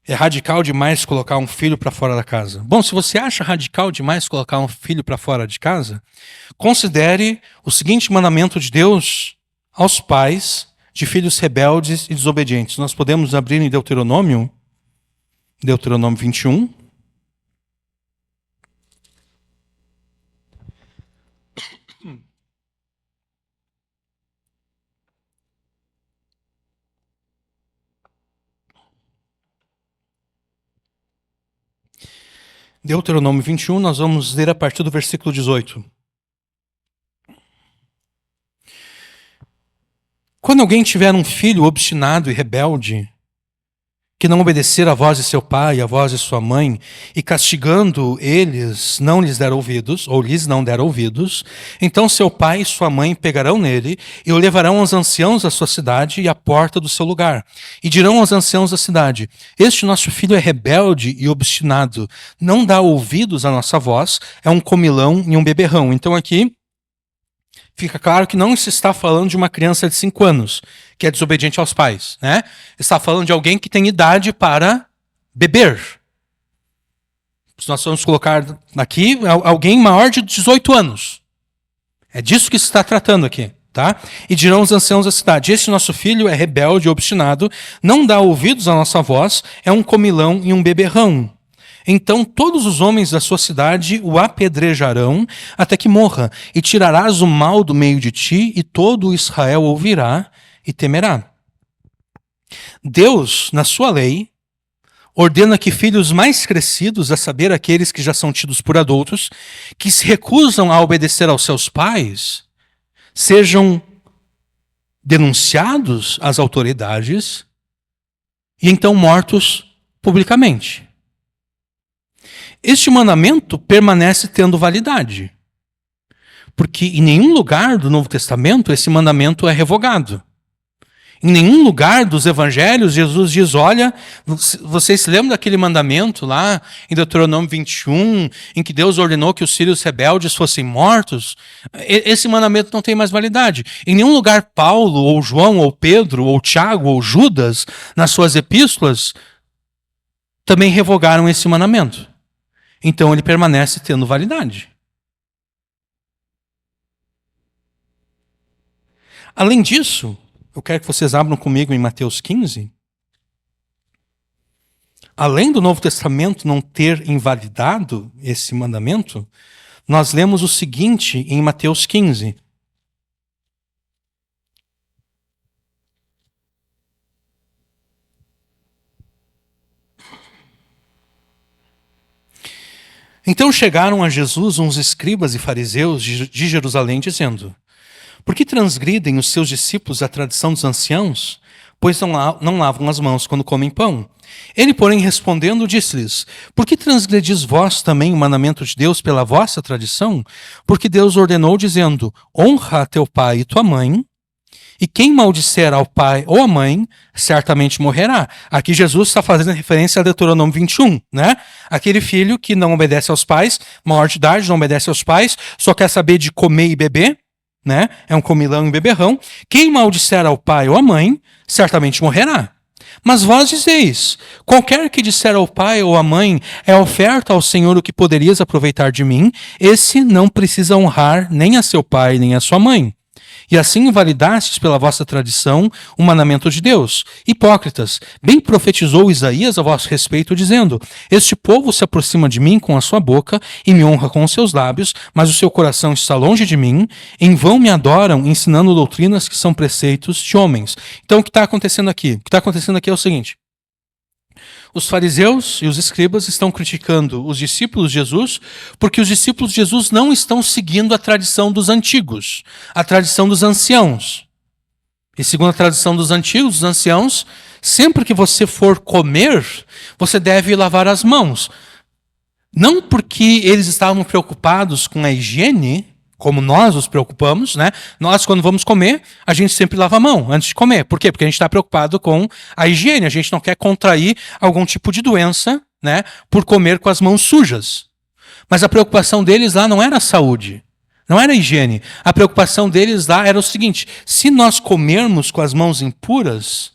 É radical demais colocar um filho para fora da casa. Bom, se você acha radical demais colocar um filho para fora de casa, considere o seguinte mandamento de Deus aos pais de filhos rebeldes e desobedientes. Nós podemos abrir em Deuteronômio 21. Deuteronômio 21, nós vamos ler a partir do versículo 18. Quando alguém tiver um filho obstinado e rebelde, que não obedecer à voz de seu pai e à voz de sua mãe, e castigando eles não lhes der ouvidos, ou lhes não der ouvidos, então seu pai e sua mãe pegarão nele e o levarão aos anciãos da sua cidade e à porta do seu lugar. E dirão aos anciãos da cidade, este nosso filho é rebelde e obstinado, não dá ouvidos à nossa voz, é um comilão e um beberrão. Então aqui, fica claro que não se está falando de uma criança de 5 anos, que é desobediente aos pais, né? Está falando de alguém que tem idade para beber. Se nós vamos colocar aqui alguém maior de 18 anos. É disso que se está tratando aqui, tá? E dirão os anciãos da cidade: esse nosso filho é rebelde e obstinado, não dá ouvidos à nossa voz, é um comilão e um beberrão. Então todos os homens da sua cidade o apedrejarão até que morra, e tirarás o mal do meio de ti, e todo Israel ouvirá e temerá. Deus, na sua lei, ordena que filhos mais crescidos, a saber, aqueles que já são tidos por adultos, que se recusam a obedecer aos seus pais, sejam denunciados às autoridades e então mortos publicamente. Este mandamento permanece tendo validade, porque em nenhum lugar do Novo Testamento esse mandamento é revogado. Em nenhum lugar dos evangelhos Jesus diz: olha, vocês se lembram daquele mandamento lá em Deuteronômio 21, em que Deus ordenou que os filhos rebeldes fossem mortos? Esse mandamento não tem mais validade. Em nenhum lugar Paulo, ou João, ou Pedro, ou Tiago, ou Judas, nas suas epístolas, também revogaram esse mandamento. Então ele permanece tendo validade. Além disso, eu quero que vocês abram comigo em Mateus 15. Além do Novo Testamento não ter invalidado esse mandamento, nós lemos o seguinte em Mateus 15. Então chegaram a Jesus uns escribas e fariseus de Jerusalém, dizendo: por que transgridem os seus discípulos a tradição dos anciãos, pois não lavam as mãos quando comem pão? Ele, porém, respondendo, disse-lhes: por que transgredis vós também o mandamento de Deus pela vossa tradição? Porque Deus ordenou, dizendo: honra a teu pai e tua mãe, e quem maldisser ao pai ou à mãe, certamente morrerá. Aqui Jesus está fazendo referência a Deuteronômio 21, né? Aquele filho que não obedece aos pais, maior de idade, não obedece aos pais, só quer saber de comer e beber, né? É um comilão e beberrão. Quem maldisser ao pai ou à mãe, certamente morrerá. Mas vós dizeis: qualquer que disser ao pai ou à mãe, é oferta ao Senhor o que poderias aproveitar de mim, esse não precisa honrar nem a seu pai nem a sua mãe. E assim invalidastes pela vossa tradição o mandamento de Deus. Hipócritas, bem profetizou Isaías a vosso respeito, dizendo: este povo se aproxima de mim com a sua boca e me honra com os seus lábios, mas o seu coração está longe de mim, em vão me adoram, ensinando doutrinas que são preceitos de homens. Então o que está acontecendo aqui? O que está acontecendo aqui é o seguinte: os fariseus e os escribas estão criticando os discípulos de Jesus porque os discípulos de Jesus não estão seguindo a tradição dos antigos, a tradição dos anciãos. E segundo a tradição dos antigos, dos anciãos, sempre que você for comer, você deve lavar as mãos. Não porque eles estavam preocupados com a higiene, como nós nos preocupamos, né? Nós, quando vamos comer, a gente sempre lava a mão antes de comer. Por quê? Porque a gente está preocupado com a higiene. A gente não quer contrair algum tipo de doença, né, por comer com as mãos sujas. Mas a preocupação deles lá não era a saúde, não era a higiene. A preocupação deles lá era o seguinte: se nós comermos com as mãos impuras,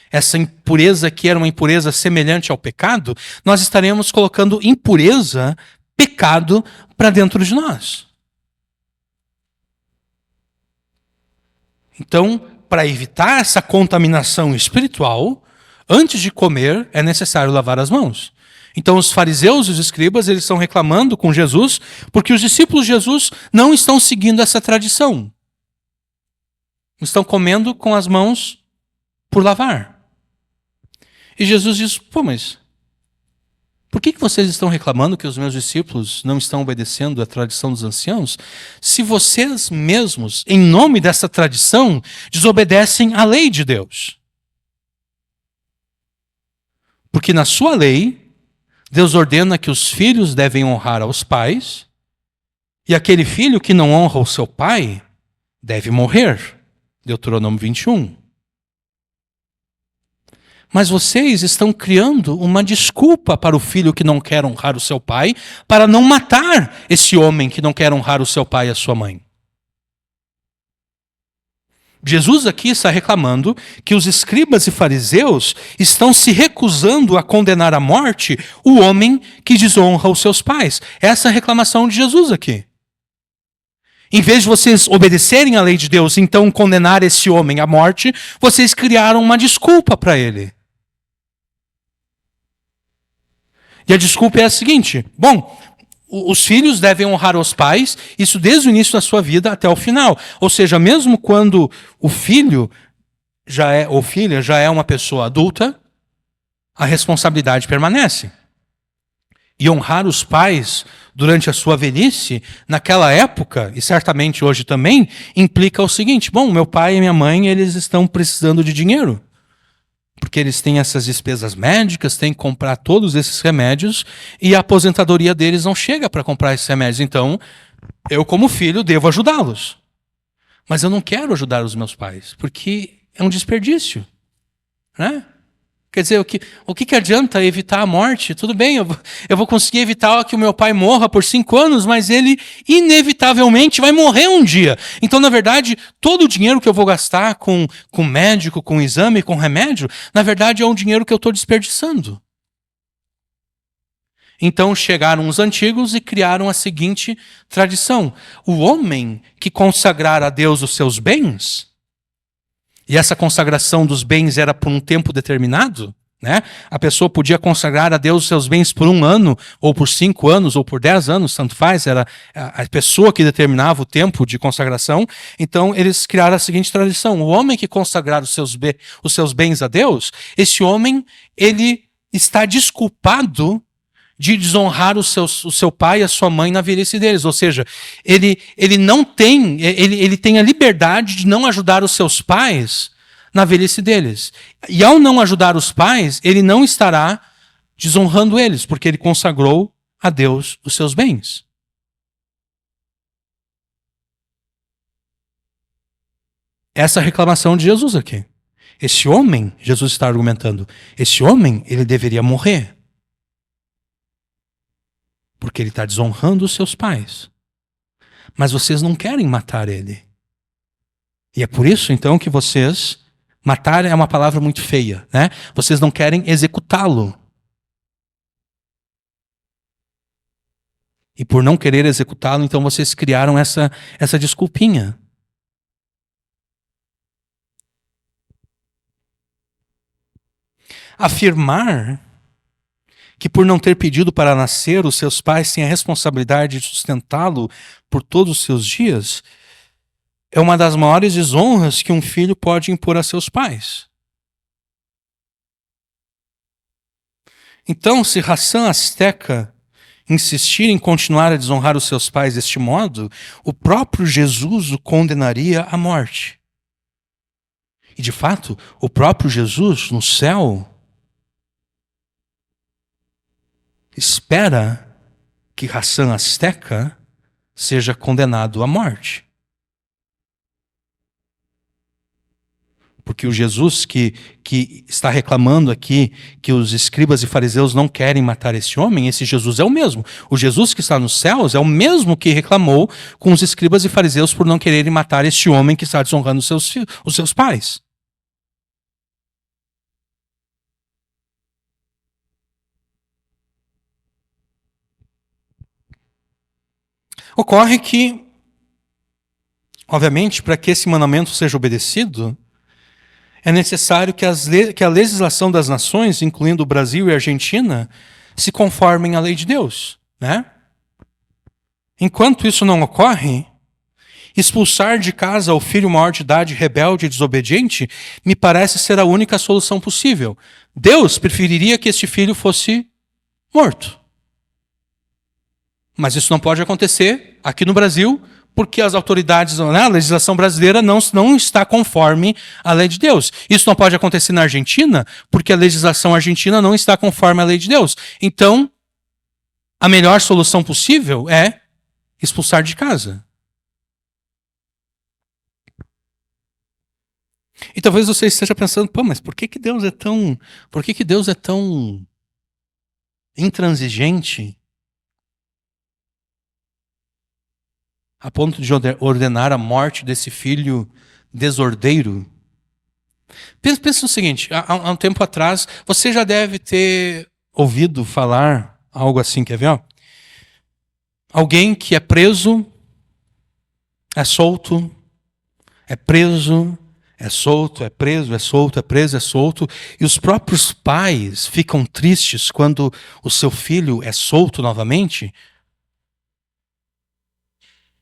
essa impureza que era uma impureza semelhante ao pecado, nós estaremos colocando impureza, pecado, para dentro de nós. Então, para evitar essa contaminação espiritual, antes de comer é necessário lavar as mãos. Então os fariseus e os escribas, eles estão reclamando com Jesus porque os discípulos de Jesus não estão seguindo essa tradição. Estão comendo com as mãos por lavar. E Jesus diz: pô, mas por que vocês estão reclamando que os meus discípulos não estão obedecendo à tradição dos anciãos, se vocês mesmos, em nome dessa tradição, desobedecem à lei de Deus? Porque na sua lei, Deus ordena que os filhos devem honrar aos pais, e aquele filho que não honra o seu pai deve morrer. Deuteronômio 21. Mas vocês estão criando uma desculpa para o filho que não quer honrar o seu pai, para não matar esse homem que não quer honrar o seu pai e a sua mãe. Jesus aqui está reclamando que os escribas e fariseus estão se recusando a condenar à morte o homem que desonra os seus pais. Essa é a reclamação de Jesus aqui. Em vez de vocês obedecerem à lei de Deus, então condenar esse homem à morte, vocês criaram uma desculpa para ele. E a desculpa é a seguinte: bom, os filhos devem honrar os pais, isso desde o início da sua vida até o final. Ou seja, mesmo quando o filho ou filha já é uma pessoa adulta, a responsabilidade permanece. E honrar os pais durante a sua velhice, naquela época, e certamente hoje também, implica o seguinte: bom, meu pai e minha mãe, eles estão precisando de dinheiro. Porque eles têm essas despesas médicas, têm que comprar todos esses remédios, e a aposentadoria deles não chega para comprar esses remédios. Então, eu como filho devo ajudá-los. Mas eu não quero ajudar os meus pais, porque é um desperdício, né? Quer dizer, o que adianta evitar a morte? Tudo bem, eu vou conseguir evitar que o meu pai morra por 5 anos, mas ele inevitavelmente vai morrer um dia. Então, na verdade, todo o dinheiro que eu vou gastar com médico, com exame, com remédio, na verdade é um dinheiro que eu estou desperdiçando. Então chegaram os antigos e criaram a seguinte tradição: o homem que consagrar a Deus os seus bens, e essa consagração dos bens era por um tempo determinado, né? A pessoa podia consagrar a Deus os seus bens por 1 ano, ou por 5 anos, ou por 10 anos, tanto faz, era a pessoa que determinava o tempo de consagração. Então eles criaram a seguinte tradição: o homem que consagrar os seus bens a Deus, esse homem, ele está desculpado de desonrar o seu pai e a sua mãe na velhice deles. Ou seja, ele tem a liberdade de não ajudar os seus pais na velhice deles. E ao não ajudar os pais, ele não estará desonrando eles, porque ele consagrou a Deus os seus bens. Essa é a reclamação de Jesus aqui. Esse homem, Jesus está argumentando, esse homem, ele deveria morrer. Porque ele está desonrando os seus pais. Mas vocês não querem matar ele. E é por isso, então, que vocês... Matar é uma palavra muito feia, né? Vocês não querem executá-lo. E por não querer executá-lo, então vocês criaram essa desculpinha. Afirmar que por não ter pedido para nascer, os seus pais têm a responsabilidade de sustentá-lo por todos os seus dias, é uma das maiores desonras que um filho pode impor a seus pais. Então, se Hassan Asteca insistir em continuar a desonrar os seus pais deste modo, o próprio Jesus o condenaria à morte. E, de fato, o próprio Jesus, no céu, espera que Hassan Asteca seja condenado à morte. Porque o Jesus que está reclamando aqui que os escribas e fariseus não querem matar esse homem, esse Jesus é o mesmo. O Jesus que está nos céus é o mesmo que reclamou com os escribas e fariseus por não quererem matar este homem que está desonrando os seus pais. Ocorre que, obviamente, para que esse mandamento seja obedecido, é necessário que a legislação das nações, incluindo o Brasil e a Argentina, se conformem à lei de Deus, né? Enquanto isso não ocorre, expulsar de casa o filho maior de idade rebelde e desobediente me parece ser a única solução possível. Deus preferiria que este filho fosse morto. Mas isso não pode acontecer aqui no Brasil, porque as autoridades, né, a legislação brasileira não está conforme à lei de Deus. Isso não pode acontecer na Argentina, porque a legislação argentina não está conforme à lei de Deus. Então, a melhor solução possível é expulsar de casa. E talvez você esteja pensando, pô, mas por que Deus é tão intransigente a ponto de ordenar a morte desse filho desordeiro. Pensa no seguinte, há um tempo atrás, você já deve ter ouvido falar algo assim, quer ver? Ó? Alguém que é preso, é solto, é preso, é solto, é preso, é solto, é preso, é solto. E os próprios pais ficam tristes quando o seu filho é solto novamente,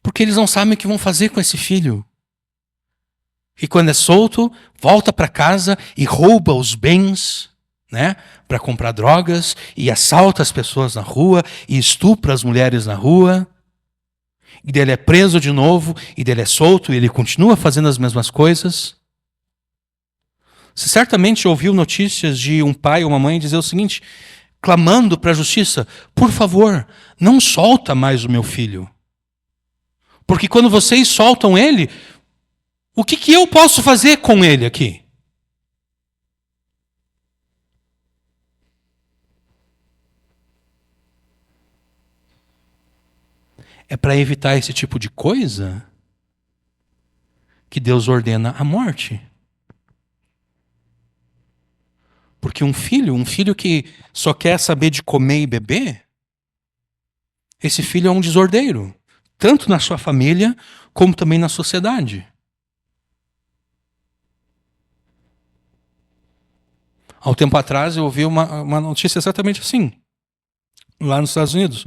porque eles não sabem o que vão fazer com esse filho. E quando é solto, volta para casa e rouba os bens, né, para comprar drogas, e assalta as pessoas na rua, e estupra as mulheres na rua. E dele é preso de novo, e dele é solto, e ele continua fazendo as mesmas coisas. Você certamente ouviu notícias de um pai ou uma mãe dizer o seguinte, clamando para a justiça, por favor, não solta mais o meu filho. Porque quando vocês soltam ele, o que eu posso fazer com ele aqui? É para evitar esse tipo de coisa que Deus ordena a morte. Porque um filho que só quer saber de comer e beber, esse filho é um desordeiro, tanto na sua família como também na sociedade. Há um tempo atrás eu ouvi uma notícia exatamente assim, lá nos Estados Unidos.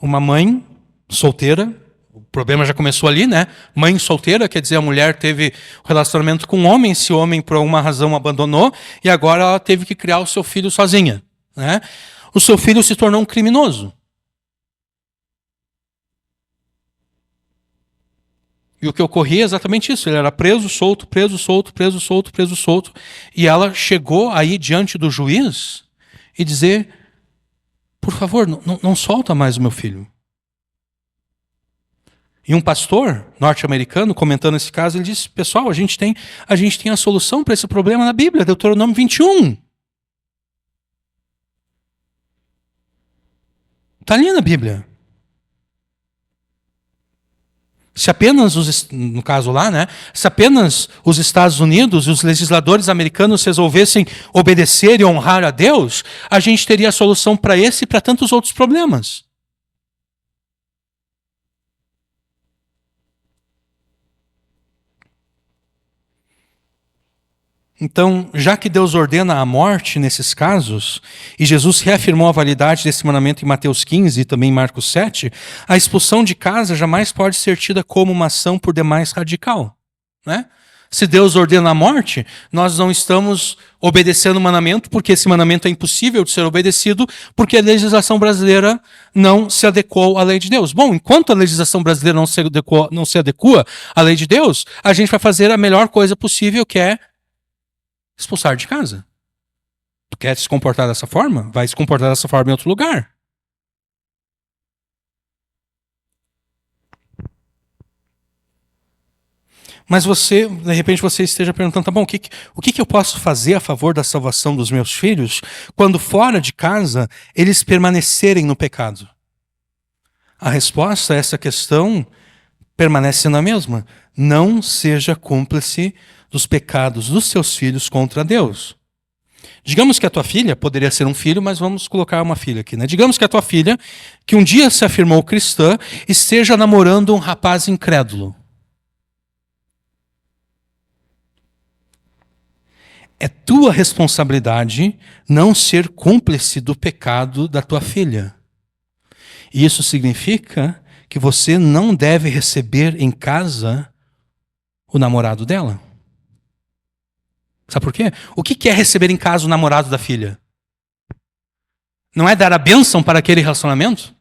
Uma mãe solteira, o problema já começou ali, né? Mãe solteira, quer dizer, a mulher teve um relacionamento com um homem, esse homem por alguma razão abandonou, e agora ela teve que criar o seu filho sozinha, né? O seu filho se tornou um criminoso. E o que ocorria é exatamente isso, ele era preso, solto, preso, solto, preso, solto, preso, solto, e ela chegou aí diante do juiz e dizer, por favor, não solta mais o meu filho. E um pastor norte-americano, comentando esse caso, ele disse, pessoal, a gente tem a solução para esse problema na Bíblia, Deuteronômio 21. Está ali na Bíblia. Se apenas, no caso lá, né, se apenas os Estados Unidos e os legisladores americanos resolvessem obedecer e honrar a Deus, a gente teria a solução para esse e para tantos outros problemas. Então, já que Deus ordena a morte nesses casos, e Jesus reafirmou a validade desse mandamento em Mateus 15 e também em Marcos 7, a expulsão de casa jamais pode ser tida como uma ação por demais radical, né? Se Deus ordena a morte, nós não estamos obedecendo o mandamento, porque esse mandamento é impossível de ser obedecido, porque a legislação brasileira não se adequou à lei de Deus. Bom, enquanto a legislação brasileira não se adequa à lei de Deus, a gente vai fazer a melhor coisa possível, que é expulsar de casa. Tu quer se comportar dessa forma? Vai se comportar dessa forma em outro lugar. Mas você, de repente, você esteja perguntando, tá bom, o que eu posso fazer a favor da salvação dos meus filhos quando fora de casa eles permanecerem no pecado? A resposta a essa questão permanece sendo a mesma. Não seja cúmplice dos pecados dos seus filhos contra Deus. Digamos que a tua filha, poderia ser um filho, mas vamos colocar uma filha aqui, né? Digamos que a tua filha, que um dia se afirmou cristã, esteja namorando um rapaz incrédulo. É tua responsabilidade não ser cúmplice do pecado da tua filha. E isso significa que você não deve receber em casa o namorado dela. Sabe por quê? O que é receber em casa o namorado da filha? Não é dar a bênção para aquele relacionamento?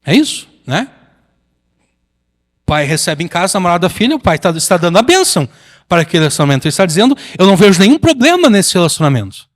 É isso, né? O pai recebe em casa o namorado da filha, o pai está dando a bênção para aquele relacionamento. Ele está dizendo, eu não vejo nenhum problema nesse relacionamento.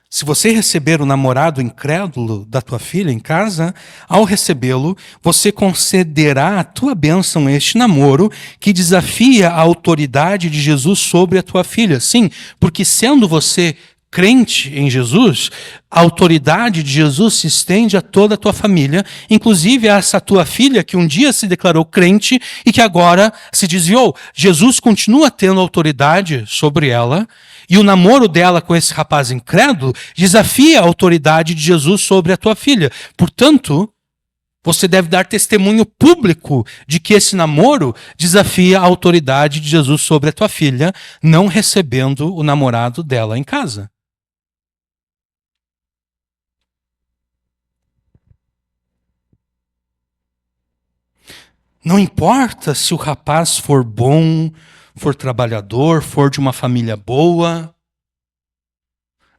Se você receber o namorado incrédulo da tua filha em casa, ao recebê-lo, você concederá a tua bênção a este namoro que desafia a autoridade de Jesus sobre a tua filha. Sim, porque sendo você crente em Jesus, a autoridade de Jesus se estende a toda a tua família, inclusive a essa tua filha que um dia se declarou crente e que agora se desviou. Jesus continua tendo autoridade sobre ela, e o namoro dela com esse rapaz incrédulo desafia a autoridade de Jesus sobre a tua filha. Portanto, você deve dar testemunho público de que esse namoro desafia a autoridade de Jesus sobre a tua filha, não recebendo o namorado dela em casa. Não importa se o rapaz for bom, for trabalhador, for de uma família boa.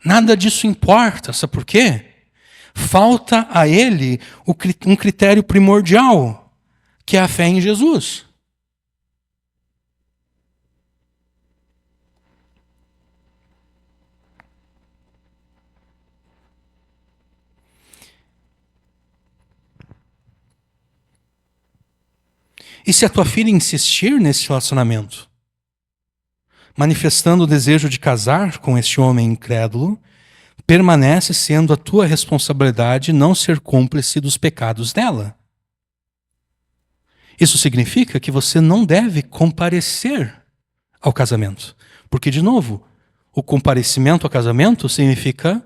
Nada disso importa. Sabe por quê? Falta a ele um critério primordial, que é a fé em Jesus. E se a tua filha insistir nesse relacionamento, manifestando o desejo de casar com este homem incrédulo, permanece sendo a tua responsabilidade não ser cúmplice dos pecados dela. Isso significa que você não deve comparecer ao casamento. Porque, de novo, o comparecimento ao casamento significa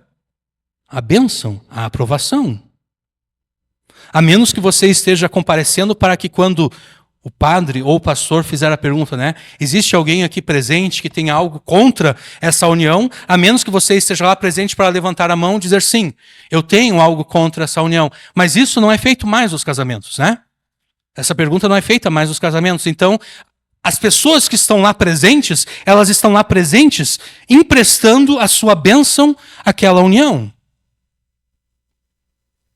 a bênção, a aprovação. A menos que você esteja comparecendo para que quando o padre ou o pastor fizer a pergunta, né? Existe alguém aqui presente que tenha algo contra essa união? A menos que você esteja lá presente para levantar a mão e dizer sim, eu tenho algo contra essa união. Mas isso não é feito mais nos casamentos, né? Essa pergunta não é feita mais nos casamentos. Então, as pessoas que estão lá presentes, elas estão lá presentes emprestando a sua bênção àquela união.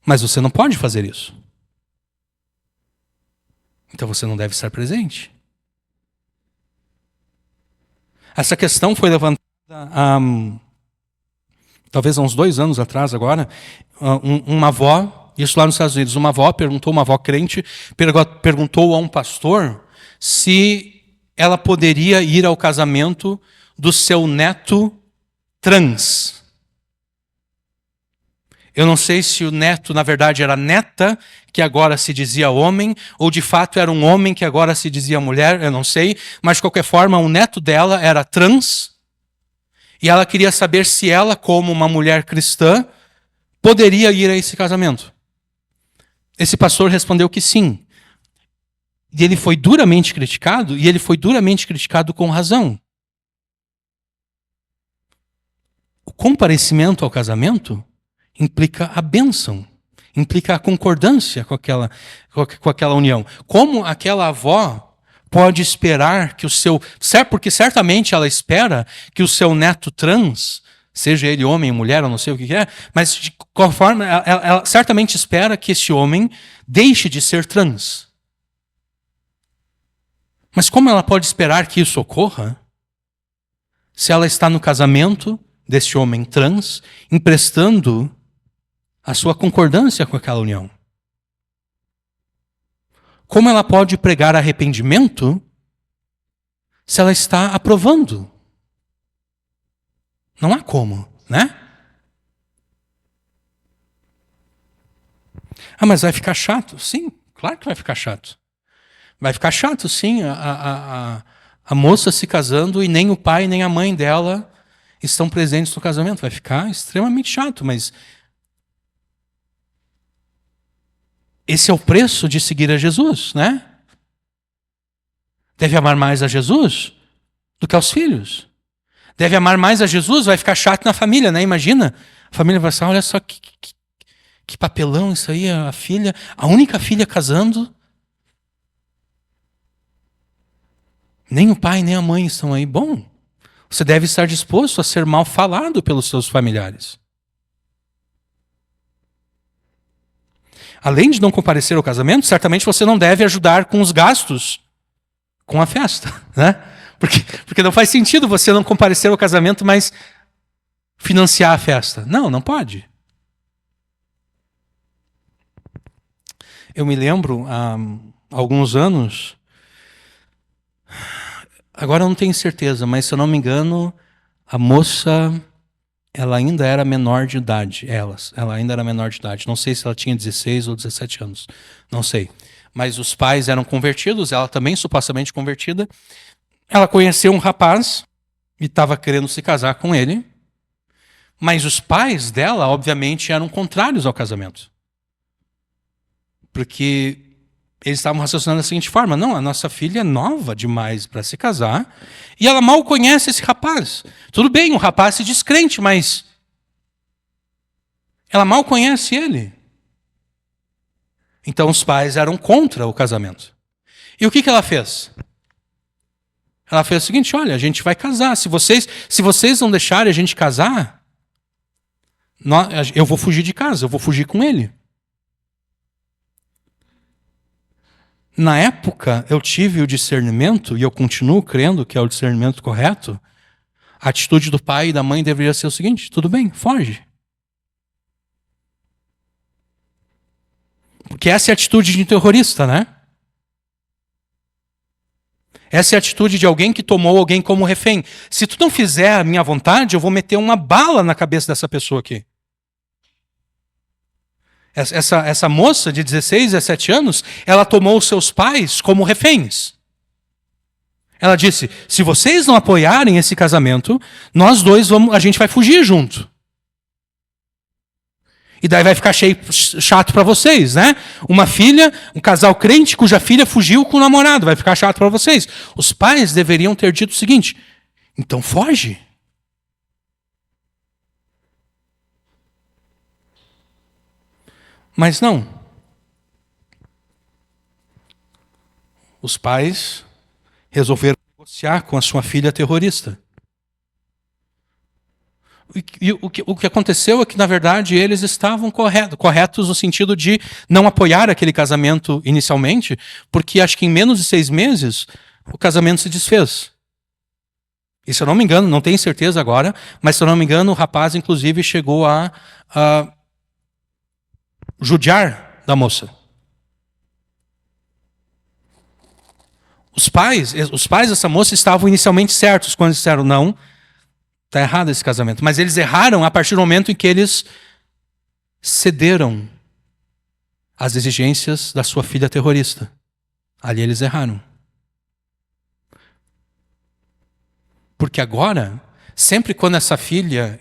Mas você não pode fazer isso. Então você não deve estar presente. Essa questão foi levantada talvez há uns 2 anos atrás agora. Uma avó, isso lá nos Estados Unidos, uma avó crente, perguntou a um pastor se ela poderia ir ao casamento do seu neto trans. Eu não sei se o neto, na verdade, era neta, que agora se dizia homem, ou de fato era um homem que agora se dizia mulher, eu não sei. Mas, de qualquer forma, o neto dela era trans. E ela queria saber se ela, como uma mulher cristã, poderia ir a esse casamento. Esse pastor respondeu que sim. E ele foi duramente criticado, e ele foi duramente criticado com razão. O comparecimento ao casamento implica a bênção, implica a concordância com aquela união. Como aquela avó pode esperar que o seu... Porque certamente ela espera que o seu neto trans, seja ele homem, mulher, eu não sei o que é, mas de qualquer forma, ela certamente espera que esse homem deixe de ser trans. Mas como ela pode esperar que isso ocorra se ela está no casamento desse homem trans, emprestando a sua concordância com aquela união? Como ela pode pregar arrependimento se ela está aprovando? Não há como, né? Ah, mas vai ficar chato? Sim, claro que vai ficar chato. Vai ficar chato, sim, a moça se casando e nem o pai nem a mãe dela estão presentes no casamento. Vai ficar extremamente chato, mas esse é o preço de seguir a Jesus, né? Deve amar mais a Jesus do que aos filhos. Deve amar mais a Jesus, vai ficar chato na família, né? Imagina, a família vai pensar, olha só que papelão isso aí, a filha, a única filha casando. Nem o pai, nem a mãe estão aí. Bom, você deve estar disposto a ser mal falado pelos seus familiares. Além de não comparecer ao casamento, certamente você não deve ajudar com os gastos com a festa, né? Porque não faz sentido você não comparecer ao casamento, mas financiar a festa. Não pode. Eu me lembro, há alguns anos, agora eu não tenho certeza, mas se eu não me engano, a moça ela ainda era menor de idade. Ela ainda era menor de idade. Não sei se ela tinha 16 ou 17 anos. Não sei. Mas os pais eram convertidos, ela também supostamente convertida. Ela conheceu um rapaz e estava querendo se casar com ele. Mas os pais dela, obviamente, eram contrários ao casamento. Porque eles estavam raciocinando da seguinte forma: não, a nossa filha é nova demais para se casar e ela mal conhece esse rapaz. Tudo bem, o rapaz se diz crente, mas ela mal conhece ele. Então os pais eram contra o casamento. E o que ela fez? Ela fez o seguinte: olha, a gente vai casar. Se vocês não deixarem a gente casar, eu vou fugir de casa, eu vou fugir com ele. Na época, eu tive o discernimento, e eu continuo crendo que é o discernimento correto. A atitude do pai e da mãe deveria ser o seguinte: tudo bem, foge. Porque essa é a atitude de um terrorista, né? Essa é a atitude de alguém que tomou alguém como refém. Se tu não fizer a minha vontade, eu vou meter uma bala na cabeça dessa pessoa aqui. Essa moça de 16, 17 anos, ela tomou os seus pais como reféns. Ela disse: se vocês não apoiarem esse casamento, nós dois a gente vai fugir junto. E daí vai ficar chato para vocês, né? Uma filha, um casal crente cuja filha fugiu com o namorado, vai ficar chato para vocês. Os pais deveriam ter dito o seguinte: então foge. Mas não. Os pais resolveram negociar com a sua filha terrorista. E o que aconteceu é que, na verdade, eles estavam corretos no sentido de não apoiar aquele casamento inicialmente, porque acho que em menos de 6 meses o casamento se desfez. E se eu não me engano, não tenho certeza agora, mas se eu não me engano, o rapaz, inclusive, chegou a judiar da moça. Os pais dessa moça estavam inicialmente certos quando disseram: não, está errado esse casamento. Mas eles erraram a partir do momento em que eles cederam às exigências da sua filha terrorista. Ali eles erraram. Porque agora, sempre quando essa filha,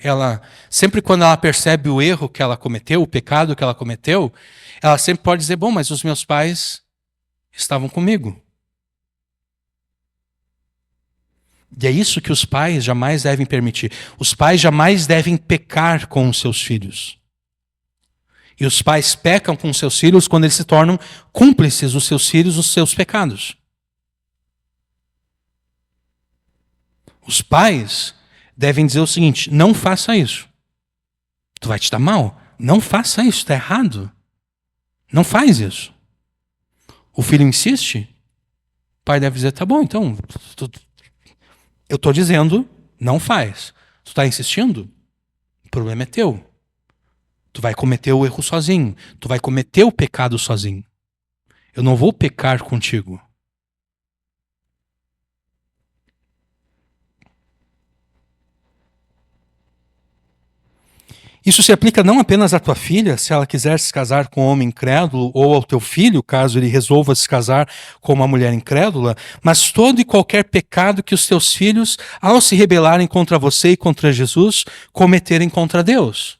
sempre quando ela percebe o erro que ela cometeu, o pecado que ela cometeu, ela sempre pode dizer: bom, mas os meus pais estavam comigo. E é isso que os pais jamais devem permitir. Os pais jamais devem pecar com os seus filhos. E os pais pecam com os seus filhos quando eles se tornam cúmplices dos seus filhos nos seus pecados. Os pais devem dizer o seguinte: não faça isso. Tu vai te dar mal. Não faça isso, está errado. Não faz isso. O filho insiste, o pai deve dizer: tá bom, então, eu estou dizendo, não faz. Tu está insistindo? O problema é teu. Tu vai cometer o erro sozinho. Tu vai cometer o pecado sozinho. Eu não vou pecar contigo. Isso se aplica não apenas à tua filha, se ela quiser se casar com um homem incrédulo, ou ao teu filho, caso ele resolva se casar com uma mulher incrédula, mas todo e qualquer pecado que os teus filhos, ao se rebelarem contra você e contra Jesus, cometerem contra Deus.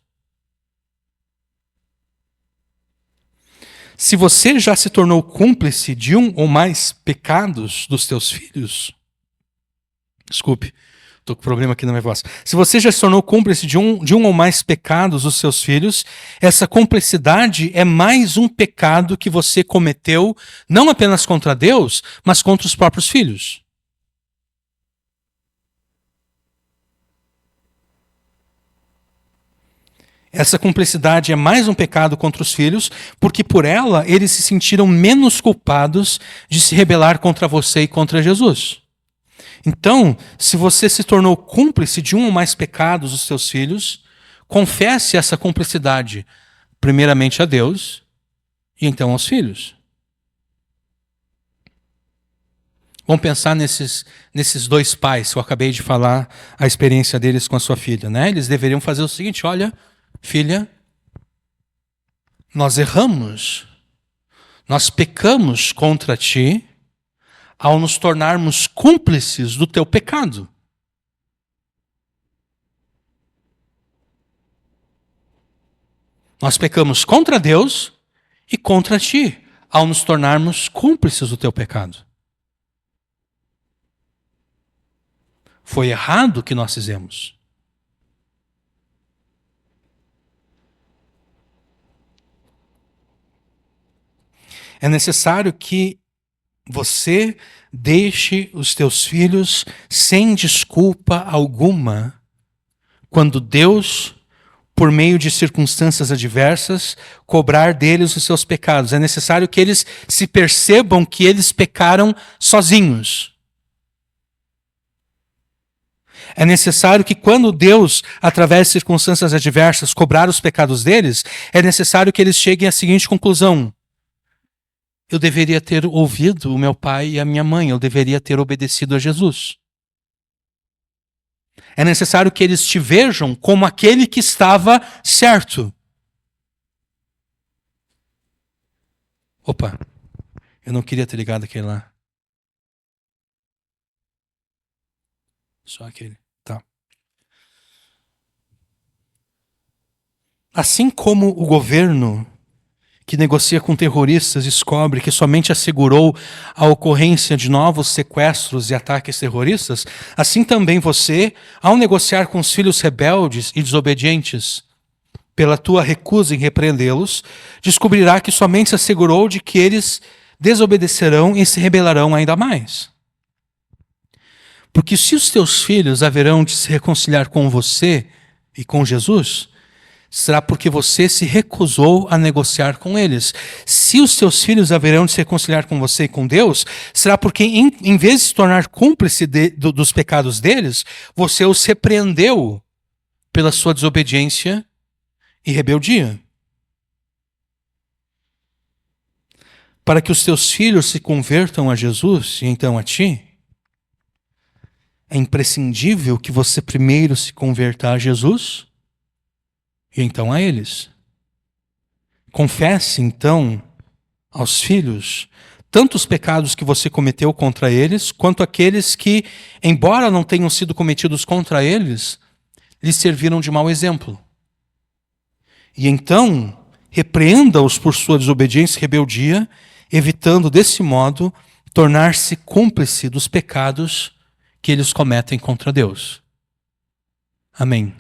Se você já se tornou cúmplice de um ou mais pecados dos teus filhos, desculpe, estou com problema aqui na minha voz. Se você já se tornou cúmplice de um ou mais pecados dos seus filhos, essa cumplicidade é mais um pecado que você cometeu, não apenas contra Deus, mas contra os próprios filhos. Essa cumplicidade é mais um pecado contra os filhos, porque por ela eles se sentiram menos culpados de se rebelar contra você e contra Jesus. Então, se você se tornou cúmplice de um ou mais pecados dos seus filhos, confesse essa cumplicidade primeiramente a Deus e então aos filhos. Vamos pensar nesses dois pais, que eu acabei de falar a experiência deles com a sua filha, né? Eles deveriam fazer o seguinte: olha, filha, nós erramos, nós pecamos contra ti ao nos tornarmos cúmplices do teu pecado. Nós pecamos contra Deus e contra ti ao nos tornarmos cúmplices do teu pecado. Foi errado o que nós fizemos. É necessário que você deixe os teus filhos sem desculpa alguma quando Deus, por meio de circunstâncias adversas, cobrar deles os seus pecados. É necessário que eles se percebam que eles pecaram sozinhos. É necessário que quando Deus, através de circunstâncias adversas, cobrar os pecados deles, é necessário que eles cheguem à seguinte conclusão: eu deveria ter ouvido o meu pai e a minha mãe, eu deveria ter obedecido a Jesus. É necessário que eles te vejam como aquele que estava certo. Opa, eu não queria ter ligado aquele lá. Só aquele. Tá. Assim como o governo que negocia com terroristas descobre que somente assegurou a ocorrência de novos sequestros e ataques terroristas, assim também você, ao negociar com os filhos rebeldes e desobedientes, pela tua recusa em repreendê-los, descobrirá que somente se assegurou de que eles desobedecerão e se rebelarão ainda mais. Porque se os teus filhos haverão de se reconciliar com você e com Jesus, será porque você se recusou a negociar com eles. Se os teus filhos haverão de se reconciliar com você e com Deus, será porque em vez de se tornar cúmplice dos pecados deles, você os repreendeu pela sua desobediência e rebeldia. Para que os teus filhos se convertam a Jesus e então a ti, é imprescindível que você primeiro se converta a Jesus e então a eles. Confesse, então, aos filhos tanto os pecados que você cometeu contra eles, quanto aqueles que, embora não tenham sido cometidos contra eles, lhes serviram de mau exemplo. E então, repreenda-os por sua desobediência e rebeldia, evitando, desse modo, tornar-se cúmplice dos pecados que eles cometem contra Deus. Amém.